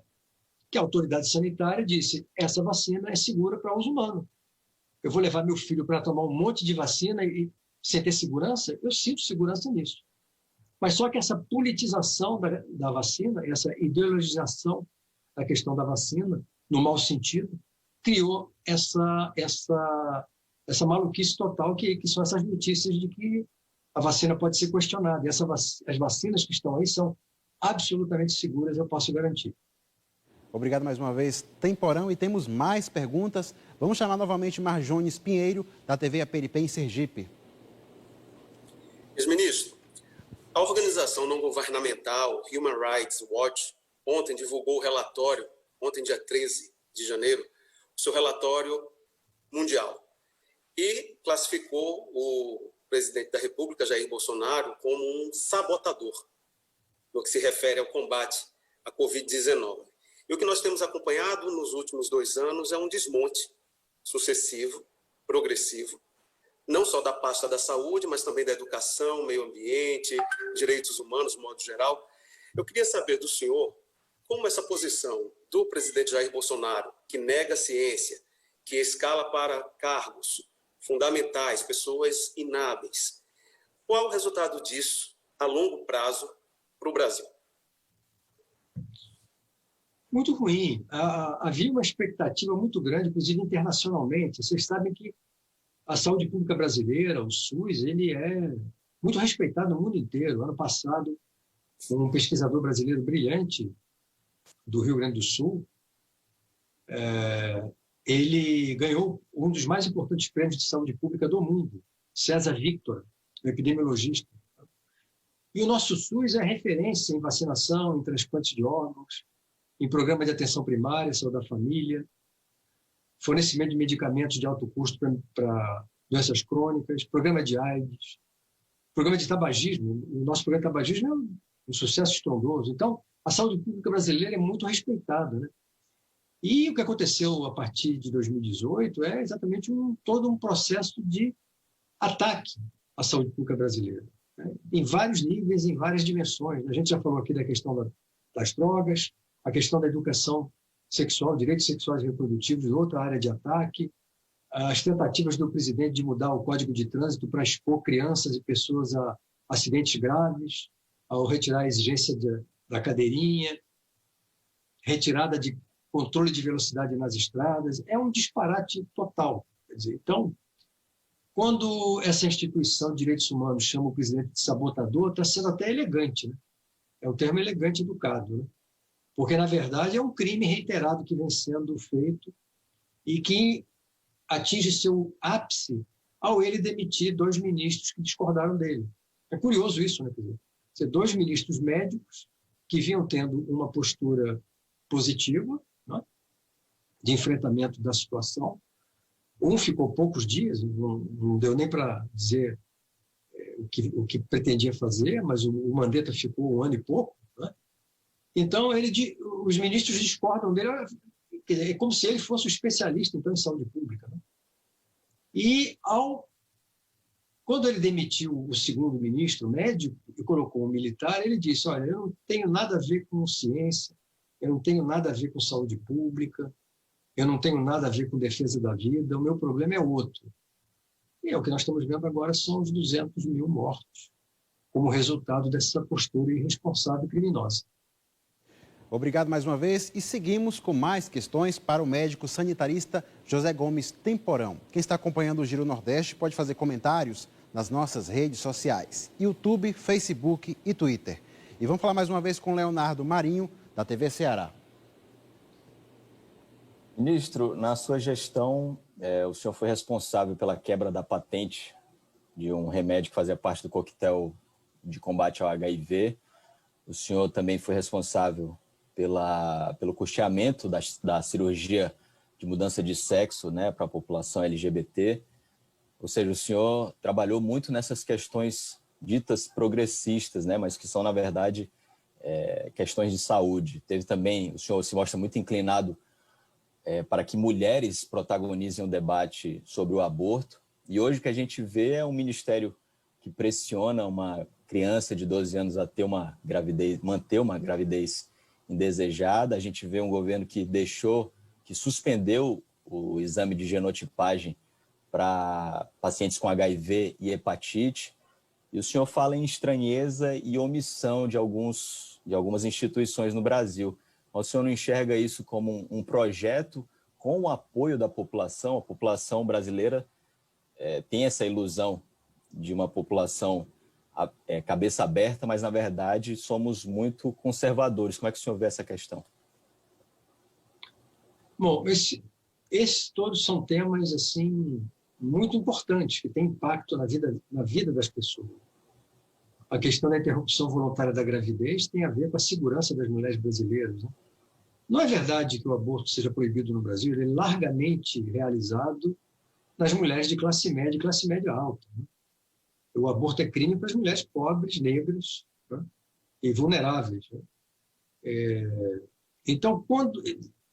que a autoridade sanitária disse: essa vacina é segura para uso humano. Eu vou levar meu filho para tomar um monte de vacina e sem ter segurança? Eu sinto segurança nisso. Mas só que essa politização da vacina, essa ideologização da questão da vacina, no mau sentido, criou essa maluquice total que são essas notícias de que a vacina pode ser questionada. E as vacinas que estão aí são absolutamente seguras, eu posso garantir. Obrigado mais uma vez, Temporão. E temos mais perguntas. Vamos chamar novamente Marjones Pinheiro, da TV Aperipé, em Sergipe. Ex-ministro, a organização não governamental Human Rights Watch ontem divulgou o relatório, ontem dia 13 de janeiro, o seu relatório mundial, e classificou o presidente da República, Jair Bolsonaro, como um sabotador no que se refere ao combate à Covid-19. E o que nós temos acompanhado nos últimos 2 anos é um desmonte sucessivo, progressivo, não só da pasta da saúde, mas também da educação, meio ambiente, direitos humanos, de modo geral. Eu queria saber do senhor como essa posição do presidente Jair Bolsonaro, que nega a ciência, que escala para cargos fundamentais, pessoas inábeis, qual o resultado disso a longo prazo para o Brasil? Muito ruim. Havia uma expectativa muito grande, inclusive internacionalmente. Vocês sabem que a saúde pública brasileira, o SUS, ele é muito respeitado no mundo inteiro. Ano passado, um pesquisador brasileiro brilhante do Rio Grande do Sul, ele ganhou um dos mais importantes prêmios de saúde pública do mundo, César Victor, um epidemiologista. E o nosso SUS é referência em vacinação, em transplante de órgãos, em programa de atenção primária, saúde da família, fornecimento de medicamentos de alto custo para doenças crônicas, programa de AIDS, programa de tabagismo. O nosso programa de tabagismo é um sucesso estrondoso. Então, a saúde pública brasileira é muito respeitada, né? E o que aconteceu a partir de 2018 é exatamente todo um processo de ataque à saúde pública brasileira, né? Em vários níveis, em várias dimensões. A gente já falou aqui da questão das drogas, a questão da educação sexual, direitos sexuais e reprodutivos, outra área de ataque, as tentativas do presidente de mudar o Código de Trânsito para expor crianças e pessoas a acidentes graves, ao retirar a exigência da cadeirinha, retirada de controle de velocidade nas estradas. É um disparate total. Quer dizer, então, quando essa instituição de direitos humanos chama o presidente de sabotador, está sendo até elegante, né? É um termo elegante, educado, né? Porque, na verdade, é um crime reiterado que vem sendo feito e que atinge seu ápice ao ele demitir 2 ministros que discordaram dele. É curioso isso, né? Quer dizer, 2 ministros médicos que vinham tendo uma postura positiva, né, de enfrentamento da situação. Um ficou poucos dias, não deu nem para dizer o que pretendia fazer, mas o Mandetta ficou 1 ano e pouco. Né? Então, os ministros discordam dele, é como se ele fosse um especialista então, em saúde pública. Né? E quando ele demitiu o segundo ministro médico e colocou um militar, ele disse, olha, eu não tenho nada a ver com ciência, eu não tenho nada a ver com saúde pública, eu não tenho nada a ver com defesa da vida, o meu problema é outro. E o que nós estamos vendo agora são os 200 mil mortos, como resultado dessa postura irresponsável e criminosa. Obrigado mais uma vez e seguimos com mais questões para o médico sanitarista José Gomes Temporão. Quem está acompanhando o Giro Nordeste pode fazer comentários nas nossas redes sociais, YouTube, Facebook e Twitter. E vamos falar mais uma vez com Leonardo Marinho, da TV Ceará. Ministro, na sua gestão, o senhor foi responsável pela quebra da patente de um remédio que fazia parte do coquetel de combate ao HIV. O senhor também foi responsável pelo custeamento da cirurgia de mudança de sexo, né, para a população LGBT. Ou seja, o senhor trabalhou muito nessas questões ditas progressistas, né, mas que são, na verdade, questões de saúde. O senhor se mostra muito inclinado para que mulheres protagonizem o debate sobre o aborto. E hoje o que a gente vê é um ministério que pressiona uma criança de 12 anos a manter uma gravidez indesejada. A gente vê um governo que suspendeu o exame de genotipagem para pacientes com HIV e hepatite. E o senhor fala em estranheza e omissão de algumas instituições no Brasil. O senhor não enxerga isso como um projeto com o apoio da população? A população brasileira tem essa ilusão de uma população cabeça aberta, mas, na verdade, somos muito conservadores. Como é que o senhor vê essa questão? Bom, esses todos são temas assim muito importantes, que têm impacto na vida das pessoas. A questão da interrupção voluntária da gravidez tem a ver com a segurança das mulheres brasileiras, né? Não é verdade que o aborto seja proibido no Brasil, ele é largamente realizado nas mulheres de classe média alta, né? O aborto é crime para as mulheres pobres, negras, né, e vulneráveis, né? Então,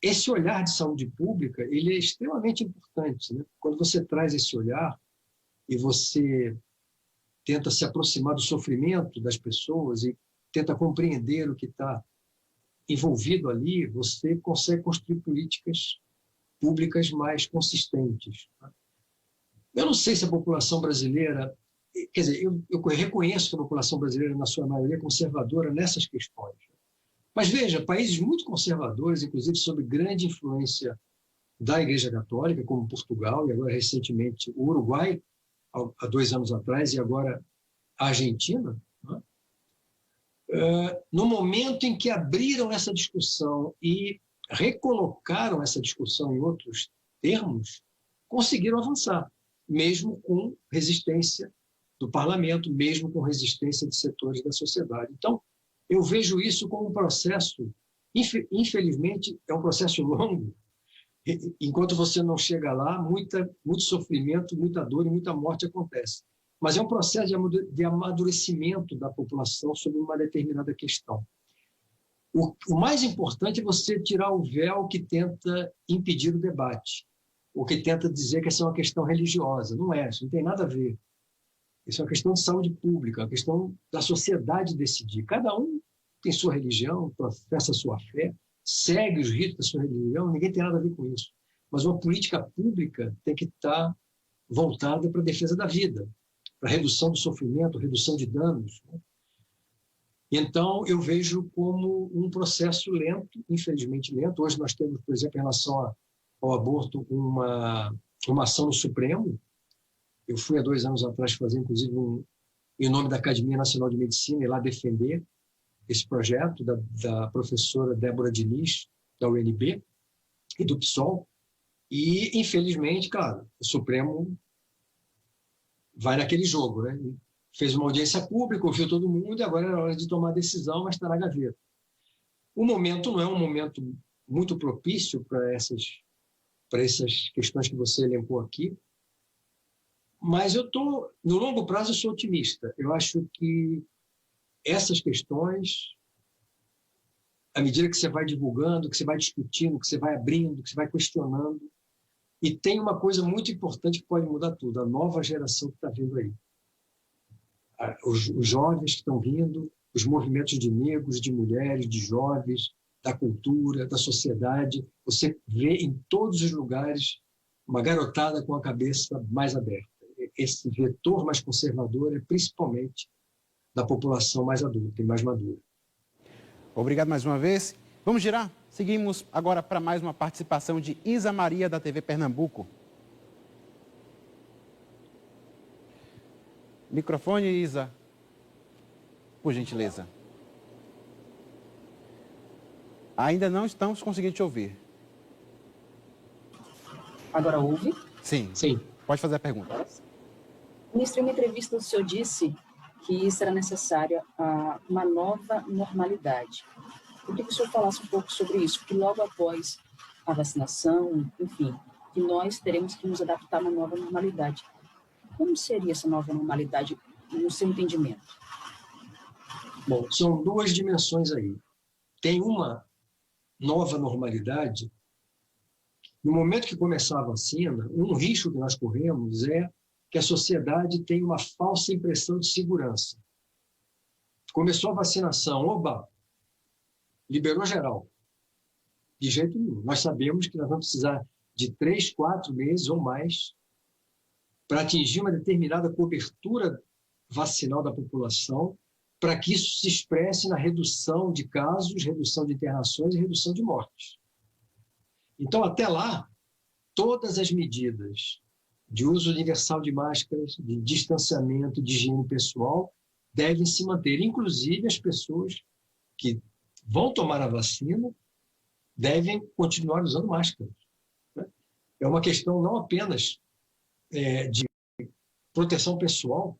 esse olhar de saúde pública ele é extremamente importante, né? Quando você traz esse olhar e você tenta se aproximar do sofrimento das pessoas e tenta compreender o que está envolvido ali, você consegue construir políticas públicas mais consistentes. Eu não sei se a população brasileira... Quer dizer, eu reconheço que a população brasileira, na sua maioria, é conservadora nessas questões. Mas veja, países muito conservadores, inclusive sob grande influência da Igreja Católica, como Portugal e agora recentemente o Uruguai, há 2 anos atrás, e agora a Argentina, né? No momento em que abriram essa discussão e recolocaram essa discussão em outros termos, conseguiram avançar, mesmo com resistência do parlamento, mesmo com resistência de setores da sociedade. Então, eu vejo isso como um processo, infelizmente, é um processo longo. Enquanto você não chega lá, muito sofrimento, muita dor e muita morte acontece. Mas é um processo de amadurecimento da população sobre uma determinada questão. O mais importante é você tirar o véu que tenta impedir o debate, ou que tenta dizer que essa é uma questão religiosa. Não é, isso não tem nada a ver. Isso é uma questão de saúde pública, uma questão da sociedade decidir. Cada um tem sua religião, professa a sua fé, segue os ritos da sua religião, ninguém tem nada a ver com isso. Mas uma política pública tem que estar voltada para a defesa da vida, para a redução do sofrimento, redução de danos, né? Então, eu vejo como um processo lento, infelizmente lento. Hoje nós temos, por exemplo, em relação ao aborto, uma ação no Supremo. Eu fui há 2 anos atrás fazer, inclusive, em nome da Academia Nacional de Medicina, ir lá defender esse projeto da professora Débora Diniz, da UNB, e do PSOL. E, infelizmente, claro, o Supremo vai naquele jogo, né? Fez uma audiência pública, ouviu todo mundo, e agora é hora de tomar a decisão, mas está na gaveta. O momento não é um momento muito propício para essas questões que você elencou aqui, mas no longo prazo, eu sou otimista. Eu acho que essas questões, à medida que você vai divulgando, que você vai discutindo, que você vai abrindo, que você vai questionando, E tem uma coisa muito importante que pode mudar tudo, a nova geração que está vindo aí. Os jovens que estão vindo, os movimentos de negros, de mulheres, de jovens, da cultura, da sociedade. Você vê em todos os lugares uma garotada com a cabeça mais aberta. Esse vetor mais conservador é principalmente da população mais adulta e mais madura. Obrigado mais uma vez. Vamos girar? Seguimos agora para mais uma participação de Isa Maria, da TV Pernambuco. Microfone, Isa. Por gentileza. Ainda não estamos conseguindo te ouvir. Agora ouve? Sim. Sim. Pode fazer a pergunta. Ministro, em uma entrevista o senhor disse que será necessária uma nova normalidade. Eu queria que o senhor falasse um pouco sobre isso, porque logo após a vacinação, enfim, que nós teremos que nos adaptar a uma nova normalidade. Como seria essa nova normalidade, no seu entendimento? Bom, são duas dimensões aí. Tem uma nova normalidade. No momento que começar a vacina, um risco que nós corremos é que a sociedade tenha uma falsa impressão de segurança. Começou a vacinação, oba, liberou geral. De jeito nenhum. Nós sabemos que nós vamos precisar de 3, 4 meses ou mais para atingir uma determinada cobertura vacinal da população, para que isso se expresse na redução de casos, redução de internações e redução de mortes. Então, até lá, todas as medidas de uso universal de máscaras, de distanciamento, de higiene pessoal, devem se manter. Inclusive, as pessoas que vão tomar a vacina devem continuar usando máscaras. É uma questão não apenas de proteção pessoal,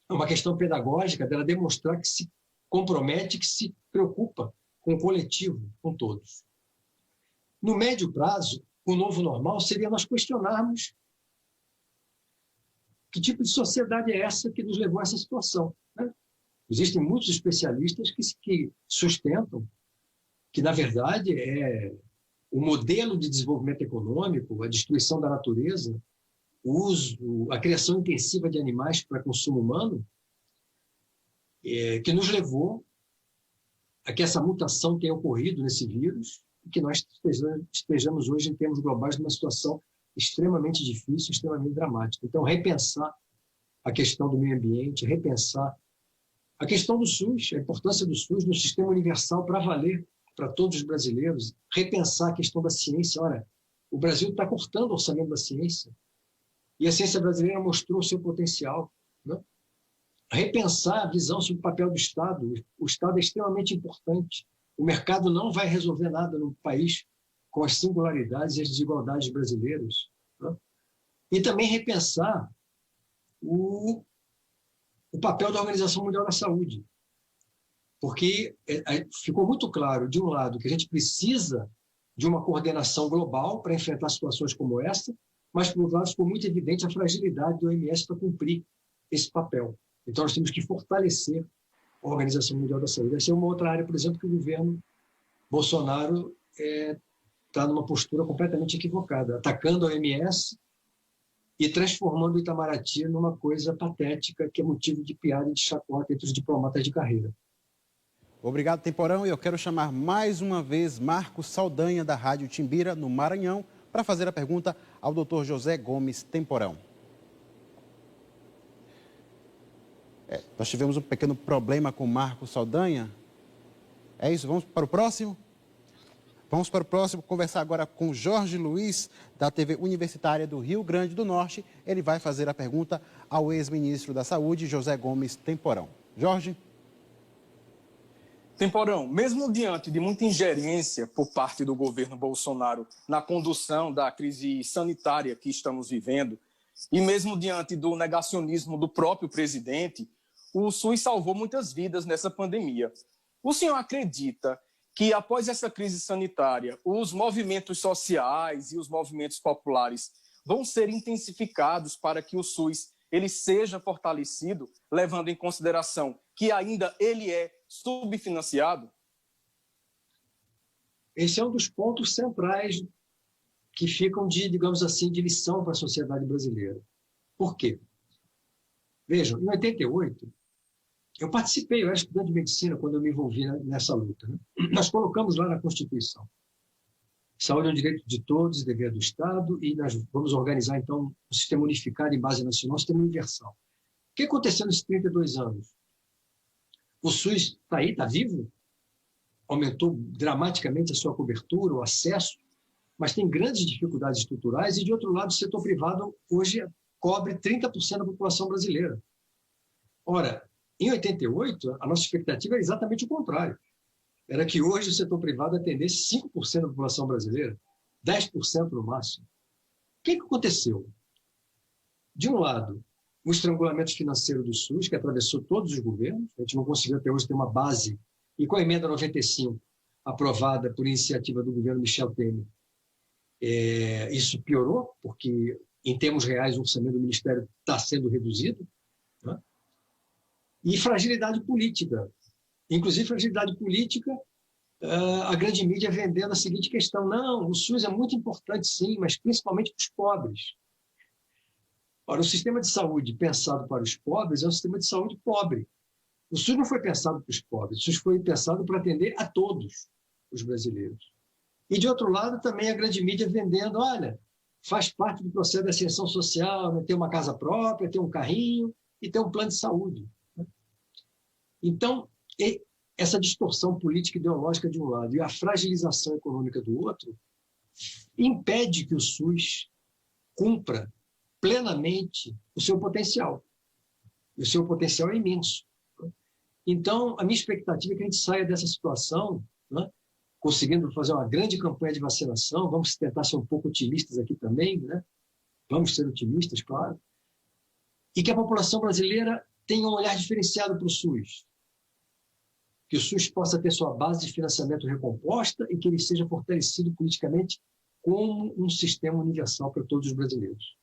é uma questão pedagógica dela demonstrar que se compromete, que se preocupa com o coletivo, com todos. No médio prazo, o novo normal seria nós questionarmos que tipo de sociedade é essa que nos levou a essa situação. Né? Existem muitos especialistas que sustentam que, na verdade, o modelo de desenvolvimento econômico, a destruição da natureza, a criação intensiva de animais para consumo humano, que nos levou a que essa mutação tenha ocorrido nesse vírus e que nós estejamos hoje, em termos globais, numa situação extremamente difícil, extremamente dramática. Então, repensar a questão do meio ambiente, repensar a questão do SUS, a importância do SUS no sistema universal para valer para todos os brasileiros, repensar a questão da ciência. Olha, o Brasil está cortando o orçamento da ciência e a ciência brasileira mostrou o seu potencial. Né? Repensar a visão sobre o papel do Estado. O Estado é extremamente importante. O mercado não vai resolver nada no país com as singularidades e as desigualdades brasileiras. Né? E também repensar o papel da Organização Mundial da Saúde. Porque ficou muito claro, de um lado, que a gente precisa de uma coordenação global para enfrentar situações como essa, mas, por outro lado, ficou muito evidente a fragilidade do OMS para cumprir esse papel. Então, nós temos que fortalecer a Organização Mundial da Saúde. Essa é uma outra área, por exemplo, que o governo Bolsonaro está numa postura completamente equivocada, atacando a OMS e transformando o Itamaraty numa coisa patética, que é motivo de piada e de chacota entre os diplomatas de carreira. Obrigado, Temporão. E eu quero chamar mais uma vez Marcos Saldanha, da Rádio Timbira, no Maranhão, para fazer a pergunta ao Dr. José Gomes Temporão. Nós tivemos um pequeno problema com Marcos Saldanha. É isso, vamos para o próximo? Vamos para o próximo, conversar agora com Jorge Luiz, da TV Universitária do Rio Grande do Norte. Ele vai fazer a pergunta ao ex-ministro da Saúde, José Gomes Temporão. Jorge? Temporão, mesmo diante de muita ingerência por parte do governo Bolsonaro na condução da crise sanitária que estamos vivendo, e mesmo diante do negacionismo do próprio presidente, o SUS salvou muitas vidas nessa pandemia. O senhor acredita que, após essa crise sanitária, os movimentos sociais e os movimentos populares vão ser intensificados para que o SUS ele seja fortalecido, levando em consideração que ainda ele é subfinanciado? Esse é um dos pontos centrais que ficam digamos assim, de lição para a sociedade brasileira. Por quê? Vejam, em 88, eu participei, eu era estudante de medicina quando eu me envolvi nessa luta, né? Nós colocamos lá na Constituição: saúde é um direito de todos, dever do Estado, e nós vamos organizar, então, um sistema unificado em base nacional, um sistema universal. O que aconteceu nesses 32 anos? O SUS está aí, está vivo, aumentou dramaticamente a sua cobertura, o acesso, mas tem grandes dificuldades estruturais, e, de outro lado, o setor privado hoje cobre 30% da população brasileira. Ora, em 88, a nossa expectativa era exatamente o contrário. Era que hoje o setor privado atendesse 5% da população brasileira, 10% no máximo. O que aconteceu? De um lado, o estrangulamento financeiro do SUS, que atravessou todos os governos, a gente não conseguiu até hoje ter uma base, e com a emenda 95, aprovada por iniciativa do governo Michel Temer, isso piorou, porque, em termos reais, o orçamento do Ministério está sendo reduzido, né? E fragilidade política. Inclusive, fragilidade política, a grande mídia vendendo a seguinte questão: não, o SUS é muito importante, sim, mas principalmente para os pobres. Ora, o sistema de saúde pensado para os pobres é um sistema de saúde pobre. O SUS não foi pensado para os pobres, o SUS foi pensado para atender a todos os brasileiros. E, de outro lado, também a grande mídia vendendo: olha, faz parte do processo da ascensão social, né? Ter uma casa própria, ter um carrinho e ter um plano de saúde. Então, essa distorção política e ideológica de um lado e a fragilização econômica do outro impede que o SUS cumpra plenamente o seu potencial. E o seu potencial é imenso. Então, a minha expectativa é que a gente saia dessa situação, né, conseguindo fazer uma grande campanha de vacinação. Vamos tentar ser um pouco otimistas aqui também, né? Vamos ser otimistas, claro. E que a população brasileira tenha um olhar diferenciado para o SUS. Que o SUS possa ter sua base de financiamento recomposta e que ele seja fortalecido politicamente como um sistema universal para todos os brasileiros.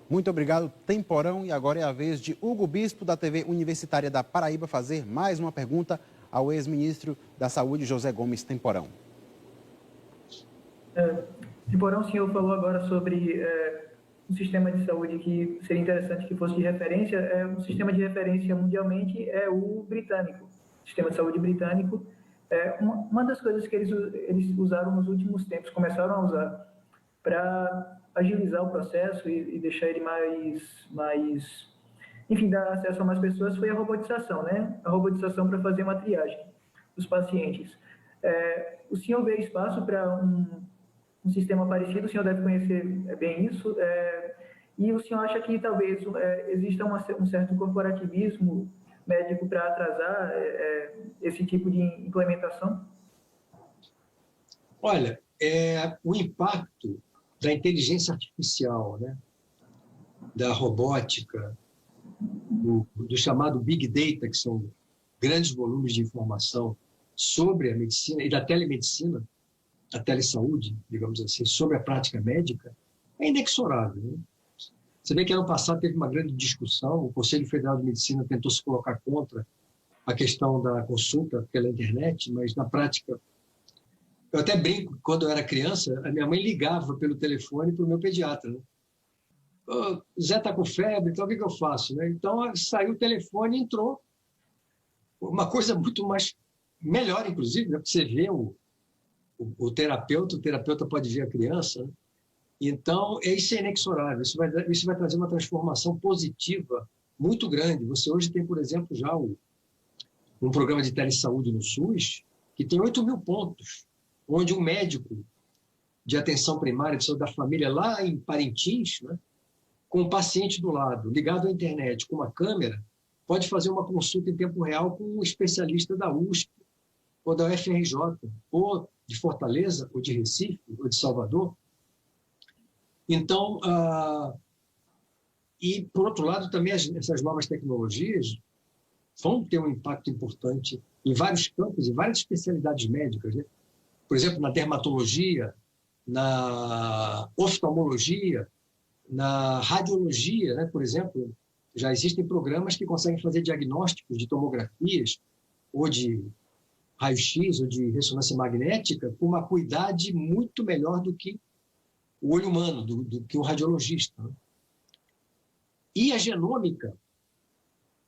Muito obrigado, Temporão. E agora é a vez de Hugo Bispo, da TV Universitária da Paraíba, fazer mais uma pergunta ao ex-ministro da Saúde, José Gomes Temporão. Temporão, o senhor falou agora sobre um sistema de saúde que seria interessante que fosse de referência. Um sistema de referência mundialmente é o britânico. Sistema de saúde britânico. Uma das coisas que eles usaram nos últimos tempos, começaram a usar para agilizar o processo e deixar ele mais, enfim, dar acesso a mais pessoas, foi a robotização, né? A robotização para fazer uma triagem dos pacientes. O senhor vê espaço para um sistema parecido? O senhor deve conhecer bem isso. E o senhor acha que talvez exista um certo corporativismo médico para atrasar esse tipo de implementação? Olha, o impacto da inteligência artificial, né, da robótica, do chamado Big Data, que são grandes volumes de informação sobre a medicina e da telemedicina, a telesaúde, digamos assim, sobre a prática médica, é inexorável, né? Você vê que ano passado teve uma grande discussão, o Conselho Federal de Medicina tentou se colocar contra a questão da consulta pela internet, mas na prática, eu até brinco, quando eu era criança, a minha mãe ligava pelo telefone para o meu pediatra, né? Zé está com febre, então o que eu faço? Né? Então saiu o telefone e entrou. Uma coisa muito mais, melhor inclusive, né? Porque você vê o terapeuta pode ver a criança, né? Então, isso é inexorável, isso vai trazer uma transformação positiva muito grande. Você hoje tem, por exemplo, já um programa de telesaúde no SUS que tem 8.000 pontos, onde um médico de atenção primária de saúde da família lá em Parintins, né, com o paciente do lado, ligado à internet, com uma câmera, pode fazer uma consulta em tempo real com um especialista da USP, ou da UFRJ, ou de Fortaleza, ou de Recife, ou de Salvador. Então, e por outro lado, também essas novas tecnologias vão ter um impacto importante em vários campos, em várias especialidades médicas, né? Por exemplo, na dermatologia, na oftalmologia, na radiologia, né? Por exemplo, já existem programas que conseguem fazer diagnósticos de tomografias ou de raio-x ou de ressonância magnética com uma cuidade muito melhor do que o olho humano do que o radiologista. Né? E a genômica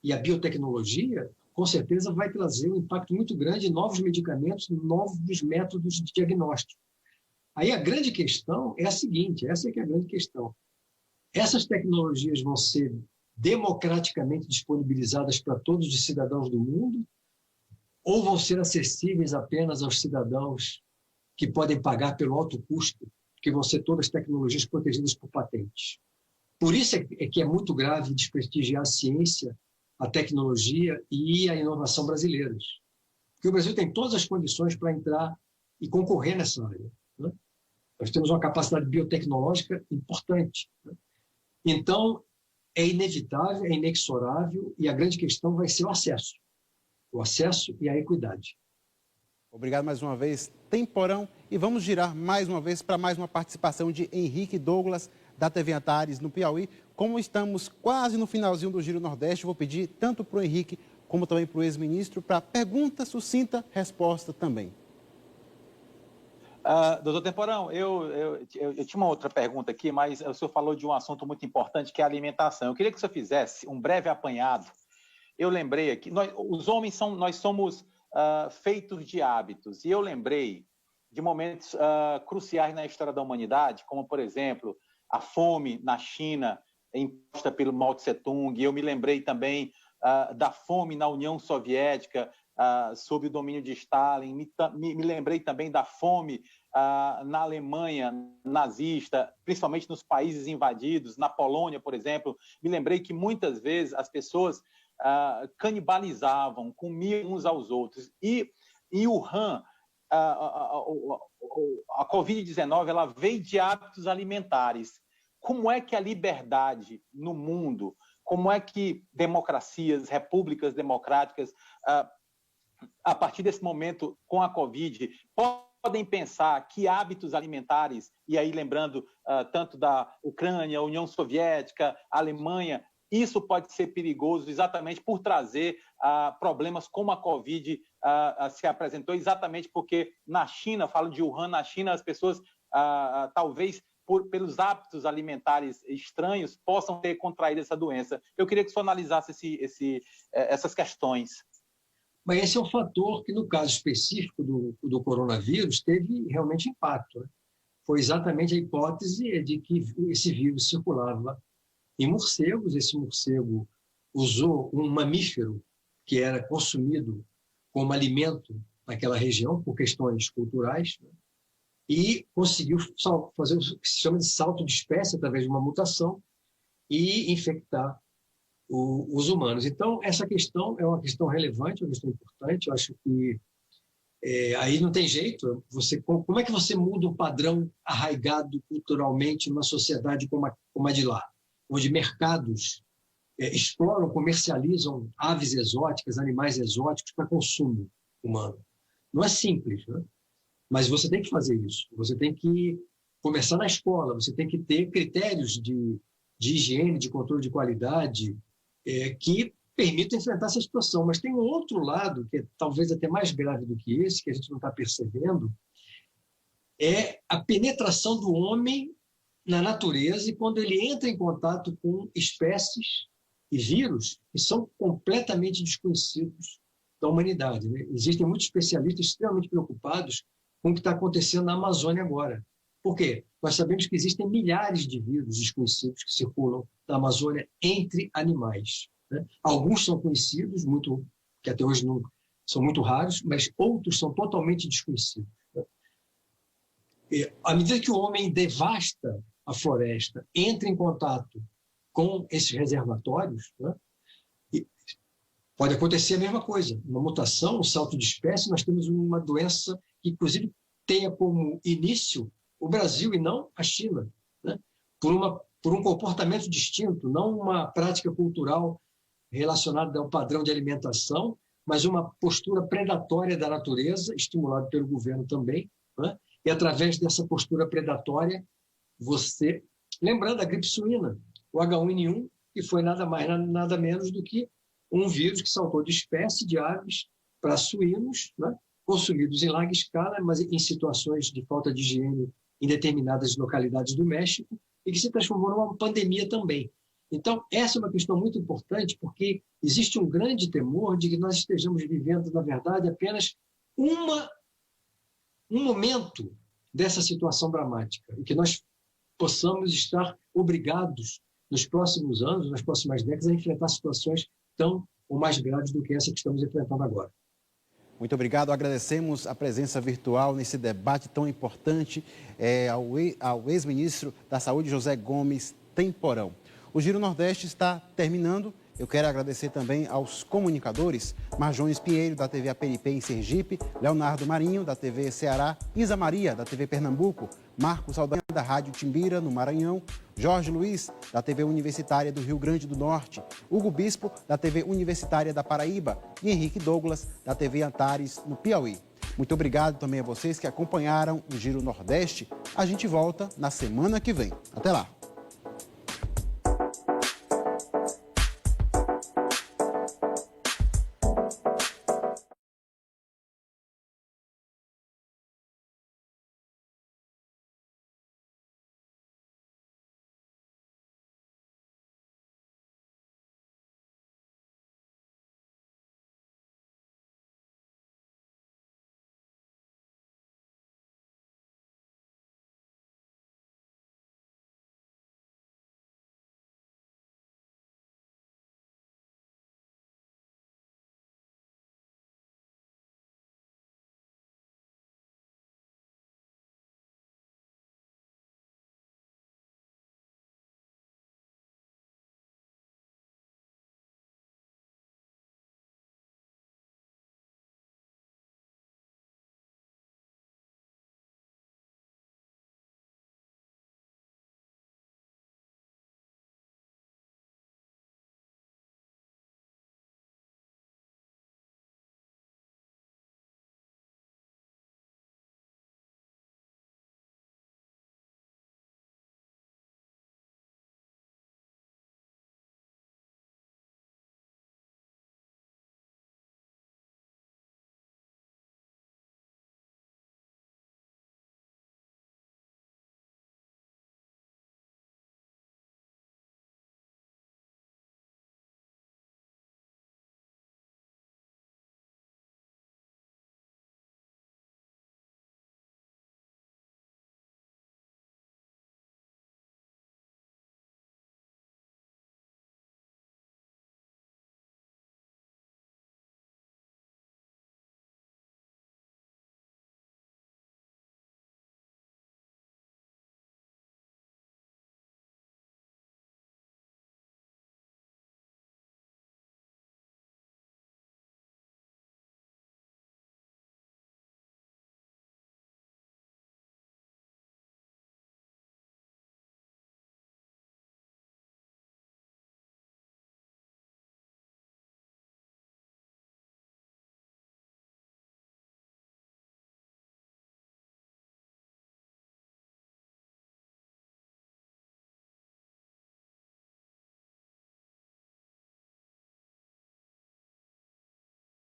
e a biotecnologia, com certeza, vai trazer um impacto muito grande em novos medicamentos, novos métodos de diagnóstico. Aí a grande questão é a seguinte, essa é que é a grande questão. Essas tecnologias vão ser democraticamente disponibilizadas para todos os cidadãos do mundo ou vão ser acessíveis apenas aos cidadãos que podem pagar pelo alto custo, que vão ser todas tecnologias protegidas por patentes? Por isso é que é muito grave desprestigiar a ciência, a tecnologia e a inovação brasileiras. Porque o Brasil tem todas as condições para entrar e concorrer nessa área. Né? Nós temos uma capacidade biotecnológica importante. Né? Então, é inevitável, é inexorável, e a grande questão vai ser o acesso. O acesso e a equidade. Obrigado mais uma vez, Temporão. E vamos girar mais uma vez para mais uma participação de Henrique Douglas, da TV Antares, no Piauí. Como estamos quase no finalzinho do Giro Nordeste, vou pedir tanto para o Henrique como também para o ex-ministro para pergunta sucinta, resposta também. Doutor Temporão, eu tinha uma outra pergunta aqui, mas o senhor falou de um assunto muito importante, que é a alimentação. Eu queria que o senhor fizesse um breve apanhado. Eu lembrei aqui, os homens nós somos feitos de hábitos, e eu lembrei de momentos cruciais na história da humanidade, como, por exemplo, a fome na China, imposta pelo Mao Tse-tung. Eu me lembrei também da fome na União Soviética, sob o domínio de Stalin. Me lembrei também da fome na Alemanha nazista, principalmente nos países invadidos, na Polônia, por exemplo. Me lembrei que muitas vezes as pessoas canibalizavam, comiam uns aos outros. E em Wuhan, a Covid-19 ela veio de hábitos alimentares. Como é que a liberdade no mundo, como é que democracias, repúblicas democráticas, a partir desse momento, com a Covid, podem pensar que hábitos alimentares, e aí lembrando tanto da Ucrânia, União Soviética, Alemanha, isso pode ser perigoso exatamente por trazer problemas como a Covid se apresentou, exatamente porque na China, falo de Wuhan, na China as pessoas talvez pelos hábitos alimentares estranhos possam ter contraído essa doença. Eu queria que o senhor analisasse essas questões. Mas esse é um fator que, no caso específico do coronavírus, teve realmente impacto. Né? Foi exatamente a hipótese de que esse vírus circulava em morcegos. Esse morcego usou um mamífero que era consumido como alimento naquela região, por questões culturais, né? E conseguiu fazer o que se chama de salto de espécie através de uma mutação e infectar os humanos. Então, essa questão é uma questão relevante, uma questão importante. Eu acho que aí não tem jeito. Como é que você muda um padrão arraigado culturalmente numa sociedade como a de lá, onde mercados exploram, comercializam aves exóticas, animais exóticos para consumo humano? Não é simples, né? Mas você tem que fazer isso. Você tem que começar na escola, você tem que ter critérios de higiene, de controle de qualidade, que permitam enfrentar essa situação. Mas tem um outro lado, que é talvez até mais grave do que esse, que a gente não está percebendo, é a penetração do homem na natureza, e quando ele entra em contato com espécies e vírus que são completamente desconhecidos da humanidade, né? Existem muitos especialistas extremamente preocupados com o que está acontecendo na Amazônia agora. Por quê? Nós sabemos que existem milhares de vírus desconhecidos que circulam na Amazônia entre animais, né? Alguns são conhecidos, que até hoje não são muito raros, mas outros são totalmente desconhecidos, né? E, à medida que o homem devasta a floresta, entra em contato com esses reservatórios, né? E pode acontecer a mesma coisa, uma mutação, um salto de espécie. Nós temos uma doença que, inclusive, tenha como início o Brasil e não a China, né? Por um comportamento distinto, não uma prática cultural relacionada ao padrão de alimentação, mas uma postura predatória da natureza, estimulada pelo governo também, né? E através dessa postura predatória, lembrando da gripe suína, o H1N1, que foi nada mais, nada menos do que um vírus que saltou de espécie de aves para suínos, né? Consumidos em larga escala, mas em situações de falta de higiene em determinadas localidades do México e que se transformou numa pandemia também. Então, essa é uma questão muito importante, porque existe um grande temor de que nós estejamos vivendo, na verdade, apenas um momento dessa situação dramática e que nós possamos estar obrigados, nos próximos anos, nas próximas décadas, a enfrentar situações tão ou mais graves do que essa que estamos enfrentando agora. Muito obrigado. Agradecemos a presença virtual nesse debate tão importante ao ex-ministro da Saúde, José Gomes Temporão. O Giro Nordeste está terminando. Eu quero agradecer também aos comunicadores, Marjones Pinheiro, da TV APNP em Sergipe, Leonardo Marinho, da TV Ceará, Isa Maria, da TV Pernambuco, Marcos Saldanha, da Rádio Timbira, no Maranhão, Jorge Luiz, da TV Universitária do Rio Grande do Norte, Hugo Bispo, da TV Universitária da Paraíba e Henrique Douglas, da TV Antares, no Piauí. Muito obrigado também a vocês que acompanharam o Giro Nordeste. A gente volta na semana que vem. Até lá!